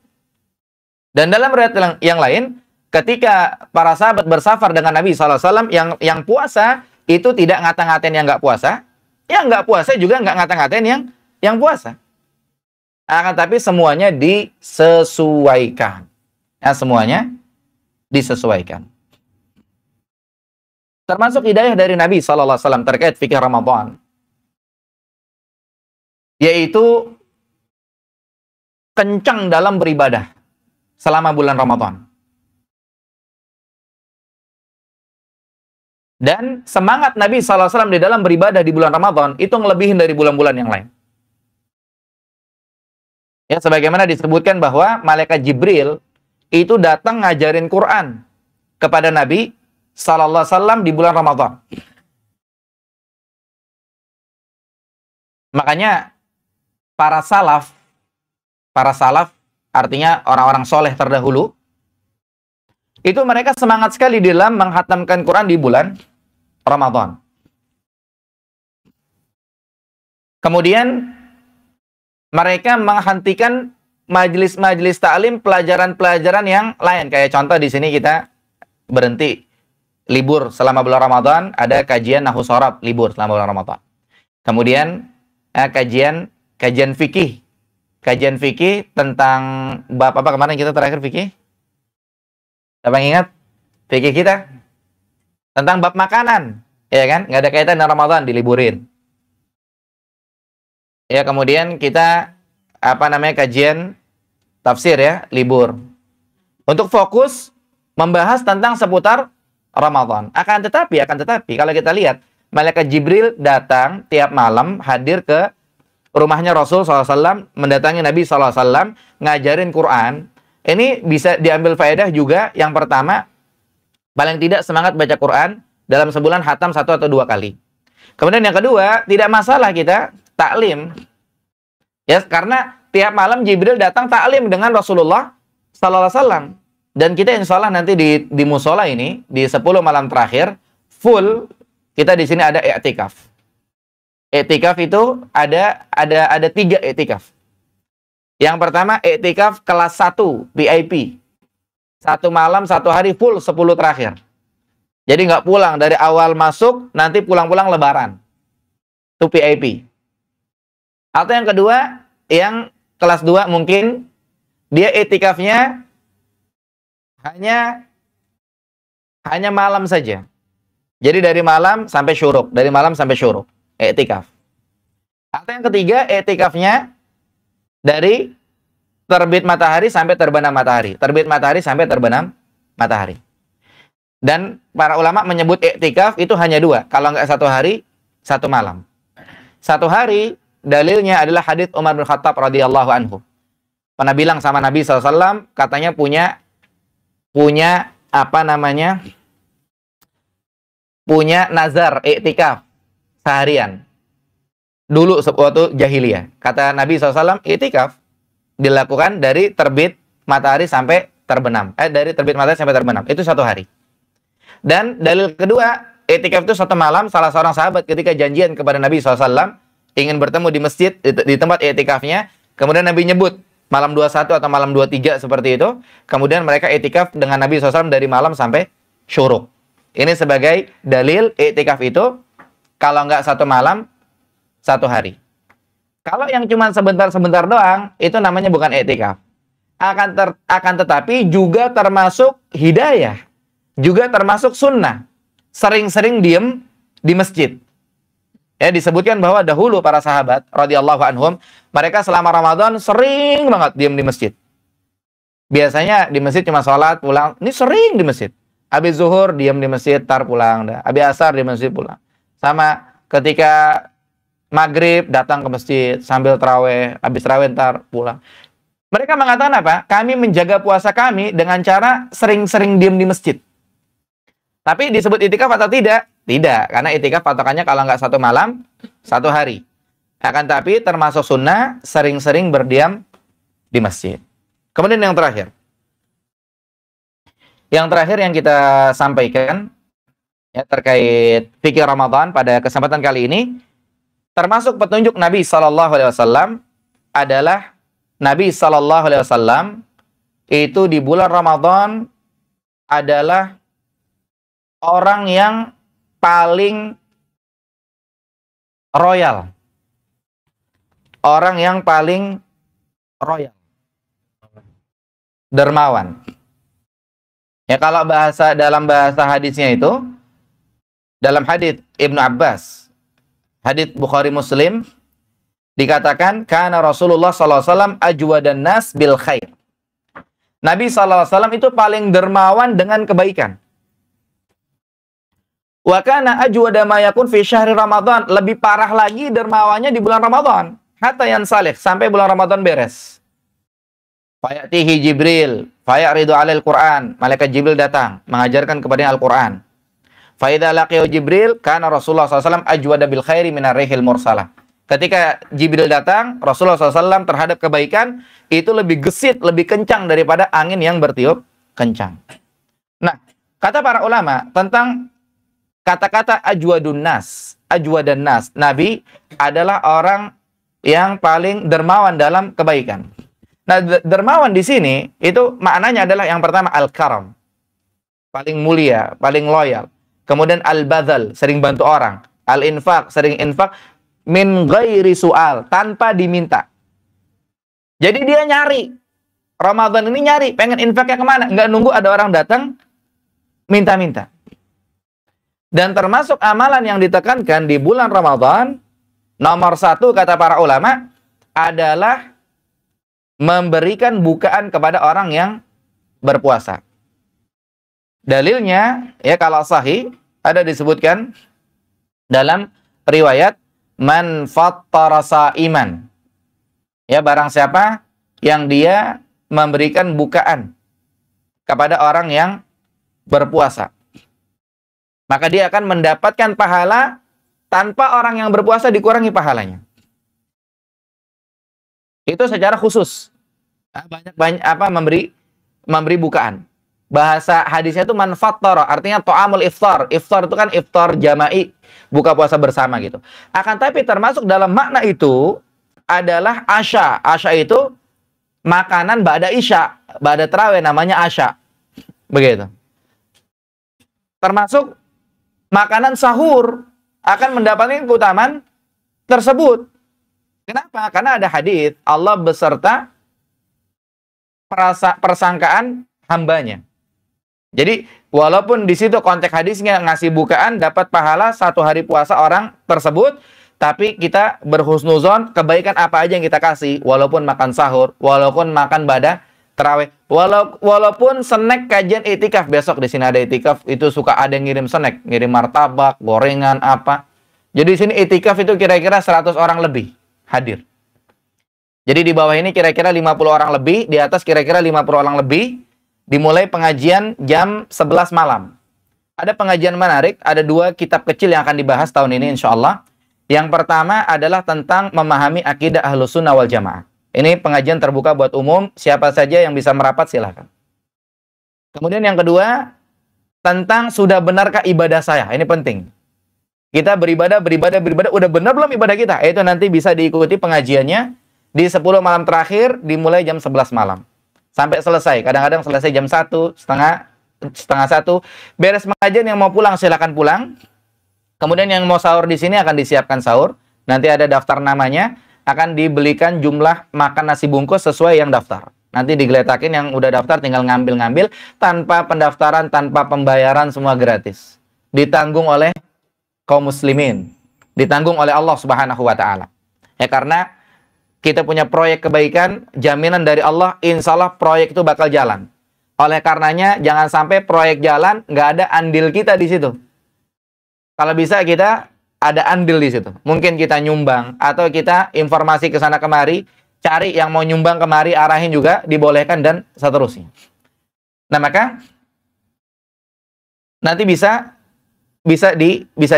Dan dalam riwayat yang lain, ketika para sahabat bersafar dengan Nabi SAW, yang puasa itu tidak ngata-ngatain yang nggak puasa, yang nggak puasa juga nggak ngata-ngatain yang puasa. Akan tapi semuanya disesuaikan. Nah, semuanya disesuaikan. Termasuk hidayah dari Nabi SAW terkait fikih Ramadan, yaitu kencang dalam beribadah selama bulan Ramadan. Dan semangat Nabi SAW di dalam beribadah di bulan Ramadan itu ngelebihin dari bulan-bulan yang lain. Ya, sebagaimana disebutkan bahwa malaikat Jibril itu datang ngajarin Quran kepada Nabi SAW di bulan Ramadan. Makanya para salaf artinya orang-orang soleh terdahulu, itu mereka semangat sekali dalam menghatamkan Quran di bulan Ramadan. Kemudian mereka menghentikan majelis-majelis ta'lim, pelajaran-pelajaran yang lain. Kayak contoh di sini kita berhenti libur selama bulan Ramadan, ada kajian nahwu shorab libur selama bulan Ramadan. Kemudian kajian fikih. Kajian fikih tentang bab apa kemarin kita terakhir fikih? Siapa yang ingat? Fikih kita tentang bab makanan, ya kan? Nggak ada kaitan dengan Ramadan, diliburin. Ya, kemudian kita kajian tafsir ya, libur. Untuk fokus membahas tentang seputar Ramadan. Akan tetapi kalau kita lihat, malaikat Jibril datang tiap malam hadir ke rumahnya Rasul SAW, mendatangi Nabi SAW, ngajarin Quran. Ini bisa diambil faedah juga. Yang pertama, Paling tidak semangat baca Quran dalam sebulan hatam 1 atau 2 kali. Kemudian yang kedua, tidak masalah kita taklim. Ya, karena tiap malam Jibril datang taklim dengan Rasulullah sallallahu alaihi wasallam. Dan kita insya Allah nanti di musola ini di 10 malam terakhir full kita di sini ada i'tikaf. I'tikaf itu ada 3 i'tikaf. Yang pertama i'tikaf kelas 1 VIP. 1 malam 1 hari full 10 terakhir. Jadi nggak pulang dari awal masuk, nanti pulang-pulang lebaran. Itu VIP. Atau yang kedua, yang kelas 2 mungkin dia i'tikafnya hanya malam saja. Jadi dari malam sampai syuruk, i'tikaf. Atau yang ketiga, i'tikafnya dari terbit matahari sampai terbenam matahari. Terbit matahari sampai terbenam matahari. Dan para ulama menyebut i'tikaf itu hanya 2. Kalau nggak 1 hari, 1 malam. 1 hari, dalilnya adalah hadits Umar bin Khattab radhiyallahu anhu. Pernah bilang sama Nabi SAW, katanya punya nazar i'tikaf seharian. Dulu waktu jahiliyah. Kata Nabi SAW, i'tikaf dilakukan dari terbit matahari sampai terbenam. Dari terbit matahari sampai terbenam. Itu 1 hari. Dan dalil kedua, i'tikaf itu 1 malam. Salah seorang sahabat ketika janjian kepada Nabi SAW, ingin bertemu di masjid, di tempat i'tikafnya. Kemudian Nabi nyebut malam 21 atau malam 23 seperti itu. Kemudian mereka i'tikaf dengan Nabi SAW dari malam sampai syuruk. Ini sebagai dalil i'tikaf itu, kalau nggak 1 malam, 1 hari. Kalau yang cuma sebentar-sebentar doang, itu namanya bukan i'tikaf. Akan tetapi juga termasuk hidayah. Juga termasuk sunnah. Sering-sering diem di masjid. Ya, disebutkan bahwa dahulu para sahabat radhiyallahu anhum, mereka selama Ramadan sering banget diem di masjid. Biasanya di masjid cuma sholat, pulang. Ini sering di masjid. Habis zuhur diem di masjid, tar pulang. Habis asar di masjid pulang. Sama ketika maghrib datang ke masjid sambil taraweh, habis taraweh ntar pulang. Mereka mengatakan apa? Kami menjaga puasa kami dengan cara sering-sering diem di masjid. Tapi disebut i'tikaf atau tidak? Tidak, karena i'tikaf patokannya kalau nggak 1 malam, 1 hari. Akan tapi termasuk sunnah sering-sering berdiam di masjid. Kemudian yang terakhir. Yang terakhir yang kita sampaikan ya, terkait fikih Ramadan pada kesempatan kali ini, termasuk petunjuk Nabi SAW adalah Nabi SAW itu di bulan Ramadan adalah orang yang paling royal. Orang yang paling royal. Dermawan. Ya, kalau dalam bahasa hadisnya itu, dalam hadis Ibnu Abbas, hadis Bukhari Muslim, dikatakan kana Rasulullah sallallahu alaihi wasallam ajwadan nas bil khair. Nabi sallallahu alaihi wasallam itu paling dermawan dengan kebaikan. Wa kana ajwada ma yakun fi syahri Ramadan, lebih parah lagi dermawannya di bulan Ramadan. Hatta yansalih, sampai bulan Ramadan beres. Fayatihi Jibril, fayaridu alal Quran, malaikat Jibril datang mengajarkan kepadanya Al-Quran. Fa idza laqiya Jibril kana Rasulullah sallallahu alaihi wasallam ajwada bil khairi minar rihil mursalah. Ketika Jibril datang, Rasulullah SAW terhadap kebaikan itu lebih gesit, lebih kencang daripada angin yang bertiup kencang. Nah, kata para ulama tentang kata-kata ajwadun nas, ajwadan nas, Nabi adalah orang yang paling dermawan dalam kebaikan. Nah, dermawan di sini itu maknanya adalah yang pertama al-karam, paling mulia, paling loyal. Kemudian al-badzal, sering bantu orang. Al-infaq, sering infak min ghairi su'al, tanpa diminta. Jadi dia nyari, Ramadan ini nyari, pengen infaknya kemana? Nggak nunggu ada orang datang minta-minta. Dan termasuk amalan yang ditekankan di bulan Ramadan, nomor 1 kata para ulama adalah memberikan bukaan kepada orang yang berpuasa. Dalilnya, ya kalau sahih, ada disebutkan dalam riwayat, man fattara sa'iman. Ya, barang siapa yang dia memberikan bukaan kepada orang yang berpuasa. maka dia akan mendapatkan pahala tanpa orang yang berpuasa dikurangi pahalanya. Itu secara khusus. Banyak memberi bukaan. Bahasa hadisnya itu man fattara, artinya ta'amul iftar. Iftar itu kan iftar jama'i, buka puasa bersama gitu. Akan tapi termasuk dalam makna itu adalah asya. Asya itu makanan ba'da isya, ba'da tarawih, namanya asya. Begitu. Termasuk makanan sahur akan mendapatkan keutamaan tersebut. Kenapa? Karena ada hadis Allah beserta persangkaan hambanya. Jadi walaupun di situ konteks hadisnya ngasih bukaan dapat pahala 1 hari puasa orang tersebut, tapi kita berhusnuzon kebaikan apa aja yang kita kasih, walaupun makan sahur, walaupun makan ba'da tarawih, walaupun snack kajian itikaf, besok di sini ada itikaf, itu suka ada yang ngirim snack, ngirim martabak, gorengan apa. Jadi di sini itikaf itu kira-kira 100 orang lebih hadir. Jadi di bawah ini kira-kira 50 orang lebih, di atas kira-kira 50 orang lebih. Dimulai pengajian jam 11 malam. Ada pengajian menarik, ada 2 kitab kecil yang akan dibahas tahun ini insya Allah. Yang pertama adalah tentang memahami akidah Ahlus Sunnah wal Jamaah. Ini pengajian terbuka buat umum, siapa saja yang bisa merapat silahkan. Kemudian yang kedua, tentang sudah benarkah ibadah saya. Ini penting. Kita beribadah, udah benar belum ibadah kita? Itu nanti bisa diikuti pengajiannya di 10 malam terakhir, dimulai jam 11 malam. Sampai selesai. Kadang-kadang selesai jam 1, setengah 1. Beres pengajian, yang mau pulang silakan pulang. Kemudian yang mau sahur di sini akan disiapkan sahur. Nanti ada daftar namanya, akan dibelikan jumlah makan nasi bungkus sesuai yang daftar. Nanti digeletakin yang udah daftar tinggal ngambil-ngambil tanpa pendaftaran, tanpa pembayaran, semua gratis. Ditanggung oleh kaum muslimin. Ditanggung oleh Allah Subhanahu wa taala. Ya karena kita punya proyek kebaikan, jaminan dari Allah, insya Allah proyek itu bakal jalan. Oleh karenanya, jangan sampai proyek jalan, nggak ada andil kita di situ. Kalau bisa kita ada andil di situ. Mungkin kita nyumbang, atau kita informasi ke sana kemari, cari yang mau nyumbang kemari, arahin juga, dibolehkan, dan seterusnya. Nah, maka nanti bisa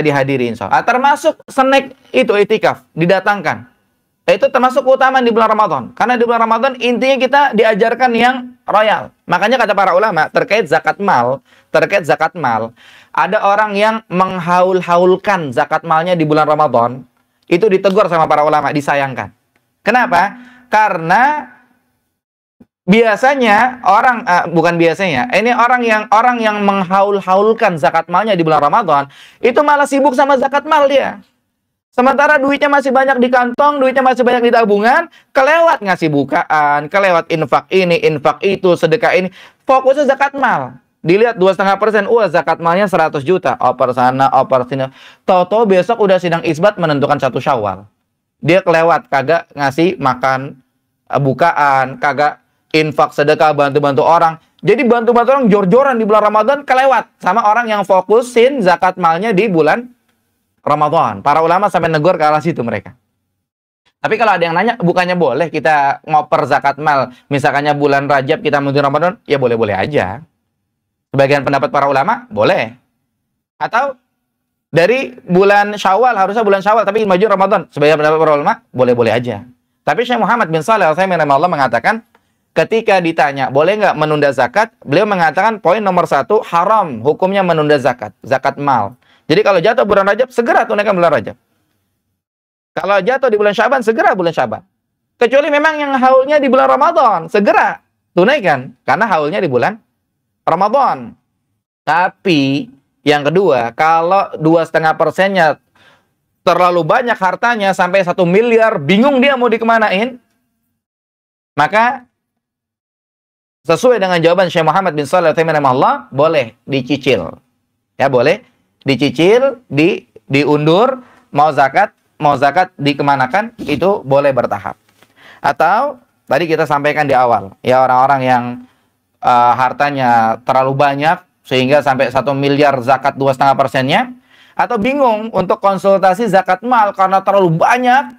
dihadiri insya Allah. Termasuk snack itu itikaf, didatangkan. Itu termasuk keutamaan di bulan Ramadan. Karena di bulan Ramadan intinya kita diajarkan yang royal. Makanya kata para ulama terkait zakat mal, ada orang yang menghaul-haulkan zakat malnya di bulan Ramadan, itu ditegur sama para ulama, disayangkan. Kenapa? Karena biasanya ini orang yang menghaul-haulkan zakat malnya di bulan Ramadan, itu malah sibuk sama zakat mal dia. Sementara duitnya masih banyak di kantong, duitnya masih banyak di tabungan, kelewat ngasih bukaan, kelewat infak ini, infak itu, sedekah ini. Fokusnya zakat mal. Dilihat 2,5%, zakat malnya 100 juta. Oper sana, oper sini. Tahu-tahu besok udah sidang isbat menentukan 1 Syawal. Dia kelewat, kagak ngasih makan bukaan, kagak infak, sedekah, bantu-bantu orang. Jadi bantu-bantu orang jor-joran di bulan Ramadan, kelewat sama orang yang fokusin zakat malnya di bulan Ramadan. Para ulama sampai negur ke arah situ mereka. Tapi kalau ada yang nanya, bukannya boleh kita ngoper zakat mal, misalkannya bulan Rajab kita menuju Ramadan, ya boleh-boleh aja. Sebagian pendapat para ulama, boleh. Atau dari bulan Syawal, harusnya bulan Syawal, tapi maju Ramadan. Sebagian pendapat para ulama, boleh-boleh aja. Tapi Syekh Muhammad bin Shalih Al-Utsaimin rahimahullah mengatakan, ketika ditanya, boleh nggak menunda zakat? Beliau mengatakan, poin nomor 1, haram hukumnya menunda zakat, zakat mal. Jadi kalau jatuh bulan Rajab, segera tunaikan bulan Rajab. Kalau jatuh di bulan Syaban, segera bulan Syaban. Kecuali memang yang haulnya di bulan Ramadan, segera tunaikan. Karena haulnya di bulan Ramadan. Tapi yang kedua, kalau 2,5%-nya terlalu banyak hartanya, sampai 1 miliar, bingung dia mau dikemanain, maka sesuai dengan jawaban Syekh Muhammad bin Shalih Al-Utsaimin rahimahullah, boleh dicicil. Ya, boleh dicicil, diundur, mau zakat dikemanakan, itu boleh bertahap. Atau tadi kita sampaikan di awal, ya orang-orang yang hartanya terlalu banyak sehingga sampai 1 miliar zakat 2,5%-nya, atau bingung untuk konsultasi zakat mal karena terlalu banyak,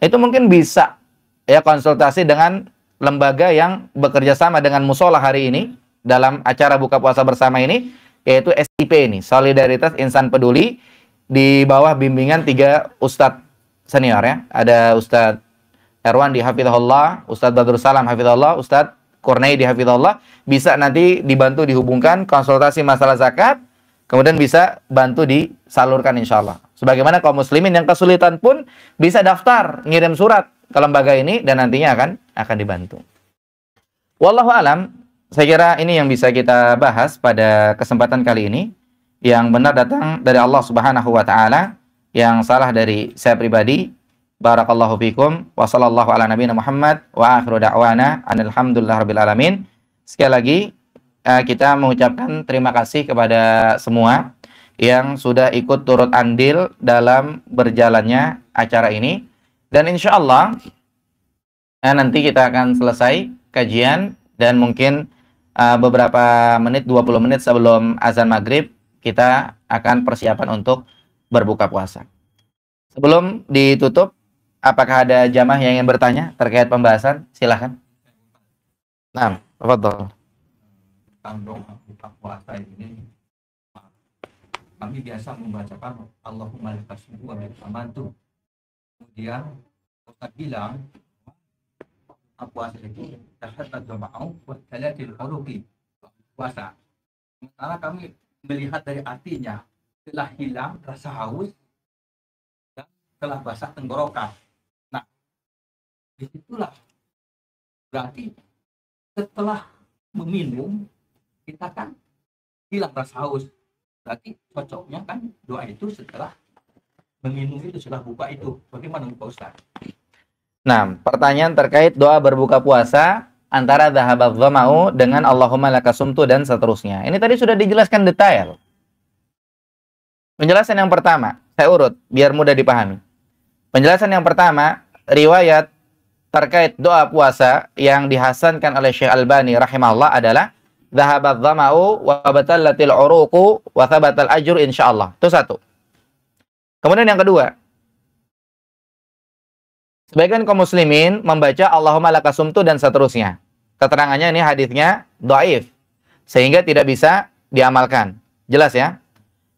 itu mungkin bisa ya konsultasi dengan lembaga yang bekerja sama dengan musola hari ini dalam acara buka puasa bersama ini. yaitu SIP ini, Solidaritas Insan Peduli, di bawah bimbingan 3 ustadz senior ya. Ada Ustadz Erwan di Hafizahullah, Ustadz Badrul Salam Hafizahullah, Ustadz Kurnaidi di Hafizahullah. Bisa nanti dibantu dihubungkan konsultasi masalah zakat, kemudian bisa bantu disalurkan insya Allah. Sebagaimana kaum muslimin yang kesulitan pun bisa daftar, ngirim surat ke lembaga ini dan nantinya akan dibantu. Wallahu alam, saya kira ini yang bisa kita bahas pada kesempatan kali ini. Yang benar datang dari Allah Subhanahu wa taala, yang salah dari saya pribadi. Barakallahu fikum wa sallallahu ala nabiyina Muhammad wa akhiru da'wana alhamdulillahirabbil alamin. Sekali lagi kita mengucapkan terima kasih kepada semua yang sudah ikut turut andil dalam berjalannya acara ini. Dan insya Allah nanti kita akan selesai kajian dan mungkin beberapa menit, 20 menit sebelum azan maghrib kita akan persiapan untuk berbuka puasa. Sebelum ditutup, apakah ada jamaah yang ingin bertanya terkait pembahasan? Silahkan. Nah, tafadhol. Tentang buka puasa ini, kami biasa membacakan Allahumma lakal hamdu wa lakal hamdu. Kemudian Ustaz bilang puasa itu tahaddat jama'u wa talatil uruqi, puasa. Sementara kami melihat dari artinya telah hilang rasa haus dan telah basah tenggorokan. Nah, disitulah berarti setelah meminum kita kan hilang rasa haus. Berarti cocoknya kan doa itu setelah meminum itu, setelah buka itu. Bagaimana Pak Ustaz? Nah, pertanyaan terkait doa berbuka puasa antara dhahabat dhama'u dengan Allahumma lakasumtu dan seterusnya. Ini tadi sudah dijelaskan detail. Penjelasan yang pertama, saya urut biar mudah dipahami. Penjelasan yang pertama, riwayat terkait doa puasa yang dihasankan oleh Syekh Albani rahimahullah adalah dhahabat dhama'u wa batallatil uruqu wa thabatal ajru insyaallah. Itu satu. Kemudian yang kedua, sebagian kaum muslimin membaca Allahumma lakasumtu dan seterusnya. Keterangannya ini hadisnya dhaif, sehingga tidak bisa diamalkan. Jelas ya?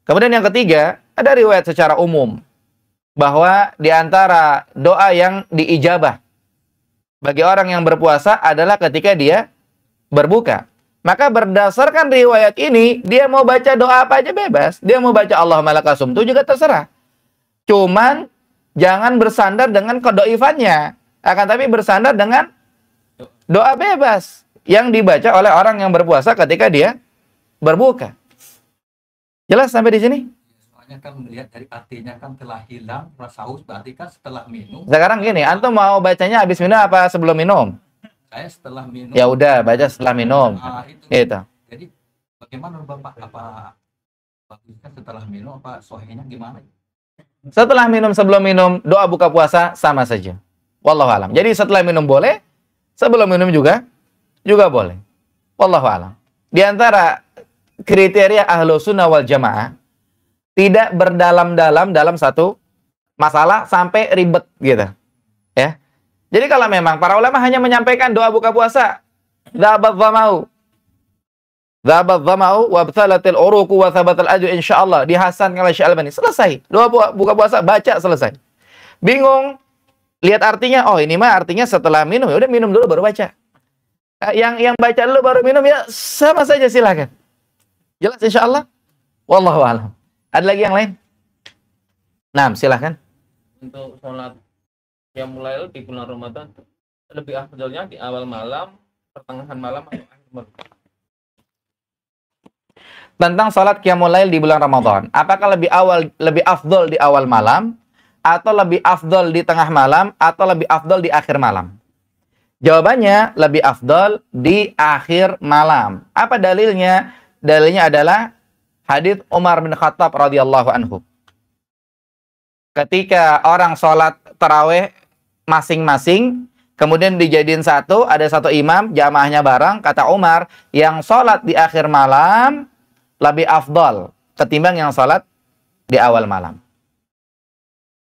Kemudian yang ketiga, ada riwayat secara umum bahwa di antara doa yang diijabah bagi orang yang berpuasa adalah ketika dia berbuka. Maka berdasarkan riwayat ini, dia mau baca doa apa aja bebas. Dia mau baca Allahumma lakasumtu juga terserah. Cuman jangan bersandar dengan kedhaifannya, akan tapi bersandar dengan doa bebas yang dibaca oleh orang yang berpuasa ketika dia berbuka. Jelas sampai di sini? Soalnya kan melihat dari artinya kan telah hilang rasa haus, berarti kan setelah minum. Sekarang gini, antum mau bacanya habis minum apa sebelum minum? Saya setelah minum. Ya udah, baca setelah minum. Itu. Gitu. Jadi bagaimana Bapak? Apa bagusnya setelah minum, apa sohihnya gimana? Setelah minum, sebelum minum, doa buka puasa sama saja. Wallahu alam. Jadi setelah minum boleh, sebelum minum juga boleh. Wallahu alam. Di antara kriteria ahlu sunnah wal jamaah, tidak berdalam-dalam dalam satu masalah sampai ribet gitu. Ya. Jadi kalau memang para ulama hanya menyampaikan doa buka puasa, dhahabat dhama'u wa bthalatil uruqu wa thabatal ajru insyaallah, dihasankan oleh Syekh Albani. Selesai. Doa buka puasa baca selesai. Bingung lihat artinya, oh ini mah artinya setelah minum, ya udah minum dulu baru baca. Yang baca dulu baru minum ya sama saja, silakan. Jelas insyaallah. Wallahu a'lam. Ada lagi yang lain? Nah, silakan. Untuk sholat yang mulai di bulan Ramadan lebih afdalnya di awal malam, pertengahan malam atau akhir malam? Tentang salat qiyamul lail di bulan Ramadan, apakah lebih afdal di awal malam, atau lebih afdal di tengah malam, atau lebih afdal di akhir malam? Jawabannya lebih afdal di akhir malam. Apa dalilnya? Dalilnya adalah hadits Umar bin Khattab radhiyallahu anhu. Ketika orang sholat tarawih masing-masing, kemudian dijadiin satu, ada satu imam, jamaahnya bareng, kata Umar, yang sholat di akhir malam lebih afdal ketimbang yang sholat di awal malam.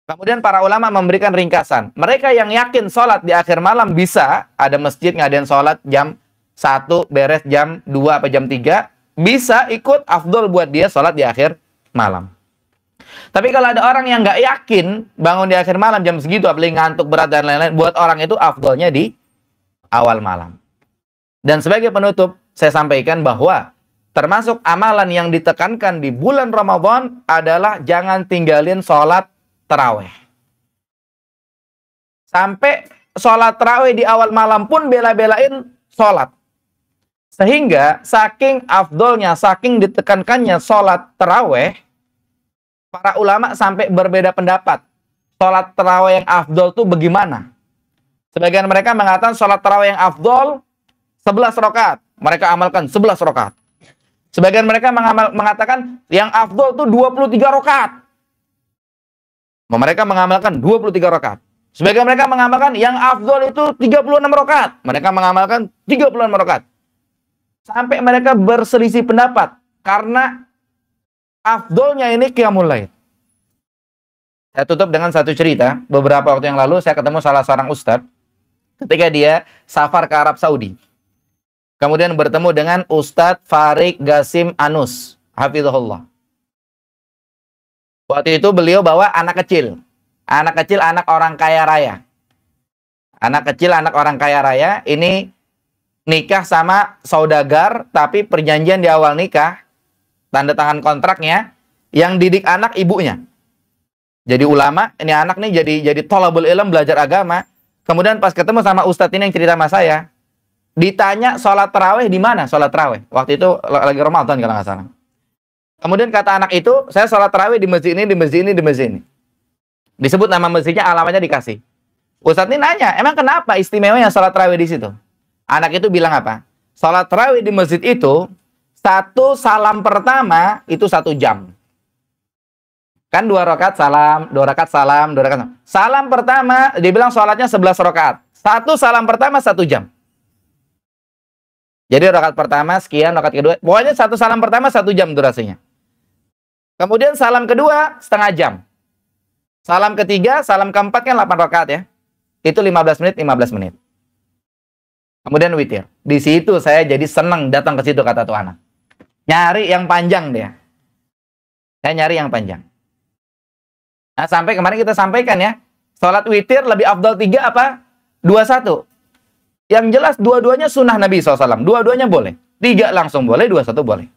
Kemudian para ulama memberikan ringkasan. Mereka yang yakin sholat di akhir malam bisa, ada masjid ngadain sholat jam 1, beres jam 2 atau jam 3, bisa ikut afdol buat dia sholat di akhir malam. Tapi kalau ada orang yang nggak yakin bangun di akhir malam jam segitu, apalagi ngantuk berat dan lain-lain, buat orang itu afdolnya di awal malam. Dan sebagai penutup, saya sampaikan bahwa termasuk amalan yang ditekankan di bulan Ramadan adalah jangan tinggalin sholat taraweh. Sampai sholat taraweh di awal malam pun bela-belain sholat. Sehingga saking afdolnya, saking ditekankannya sholat taraweh, para ulama sampai berbeda pendapat. Sholat tarawih yang afdol itu bagaimana? Sebagian mereka mengatakan sholat tarawih yang afdol 11 rakaat. Mereka amalkan 11 rakaat. Sebagian mereka mengatakan yang afdol itu 23 rakaat. Mereka mengamalkan 23 rakaat. Sebagian mereka mengamalkan yang afdol itu 36 rakaat. Mereka mengamalkan 36 rakaat. Sampai mereka berselisih pendapat. Karena afdolnya ini qiyamul lail. Saya tutup dengan satu cerita. Beberapa waktu yang lalu saya ketemu salah seorang ustadz ketika dia safar ke Arab Saudi. Kemudian bertemu dengan Ustadz Farid Gasim Anus, hafizahullah. Waktu itu beliau bawa anak kecil. Anak kecil, anak orang kaya raya. Anak kecil, anak orang kaya raya. Ini nikah sama saudagar, tapi perjanjian di awal nikah, tanda tangan kontraknya, yang didik anak ibunya. Jadi ulama, ini anak nih jadi thalabul ilm, belajar agama. Kemudian pas ketemu sama ustadz ini yang cerita sama saya, ditanya sholat tarawih di mana? Sholat tarawih. Waktu itu lagi Ramadan kalau nggak salah. Kemudian kata anak itu, saya sholat tarawih di masjid ini, di masjid ini, di masjid ini. Disebut nama masjidnya, alamatnya dikasih. Ustadz ini nanya, emang kenapa istimewanya sholat tarawih di situ? Anak itu bilang apa? Sholat tarawih di masjid itu, satu salam pertama itu 1 jam. Kan 2 rakaat salam, 2 rakaat salam, 2 rakaat salam. Salam pertama, dibilang sholatnya 11 rakaat. Satu salam pertama 1 jam. Jadi rakaat pertama sekian, rakaat kedua. Pokoknya satu salam pertama 1 jam durasinya. Kemudian salam kedua setengah jam. Salam ketiga, salam keempat kan 8 rakaat ya. Itu 15 menit, 15 menit. Kemudian witir. Di situ saya jadi senang datang ke situ, kata tuh anak. Nyari yang panjang dia. Saya nyari yang panjang. Nah, sampai kemarin kita sampaikan ya, sholat witir lebih afdal 3 apa? 21. Yang jelas dua-duanya sunnah Nabi SAW. Dua-duanya boleh. 3 langsung boleh, 21 boleh.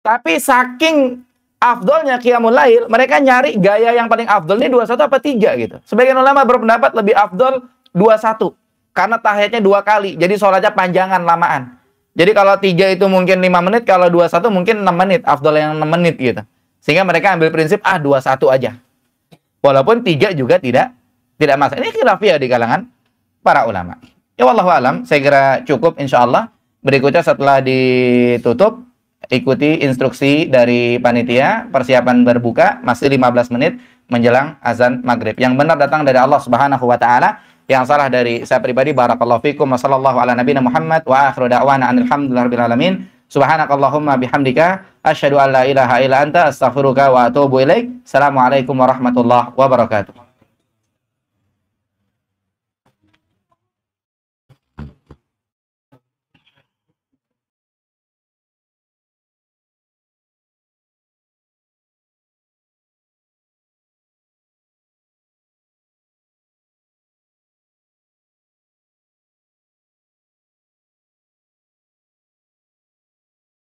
Tapi saking afdalnya qiyamul lail, mereka nyari gaya yang paling afdal ini 21 apa 3 gitu. Sebagian ulama berpendapat lebih afdal 21. Karena tahiyatnya 2 kali. Jadi sholatnya panjangan, lamaan. Jadi kalau 3 itu mungkin 5 menit, kalau 21 mungkin 6 menit. Afdal yang 6 menit gitu. Sehingga mereka ambil prinsip, 21 aja. Walaupun 3 juga tidak masalah. Ini khilafiyah di kalangan para ulama. Ya wallahu alam, saya kira cukup insyaallah. Berikutnya setelah ditutup, ikuti instruksi dari panitia, persiapan berbuka, masih 15 menit menjelang azan maghrib. Yang benar datang dari Allah Subhanahu wa taala, yang salah dari saya pribadi. Barakallahu fikum wa sallallahu ala nabiyina Muhammad wa akhiru da'wana alhamdulillahirabbil alamin. Subhanakallahumma bihamdika asyhadu an la ilaha illa anta astaghfiruka wa atubu ilaik. Assalamualaikum warahmatullahi wabarakatuh.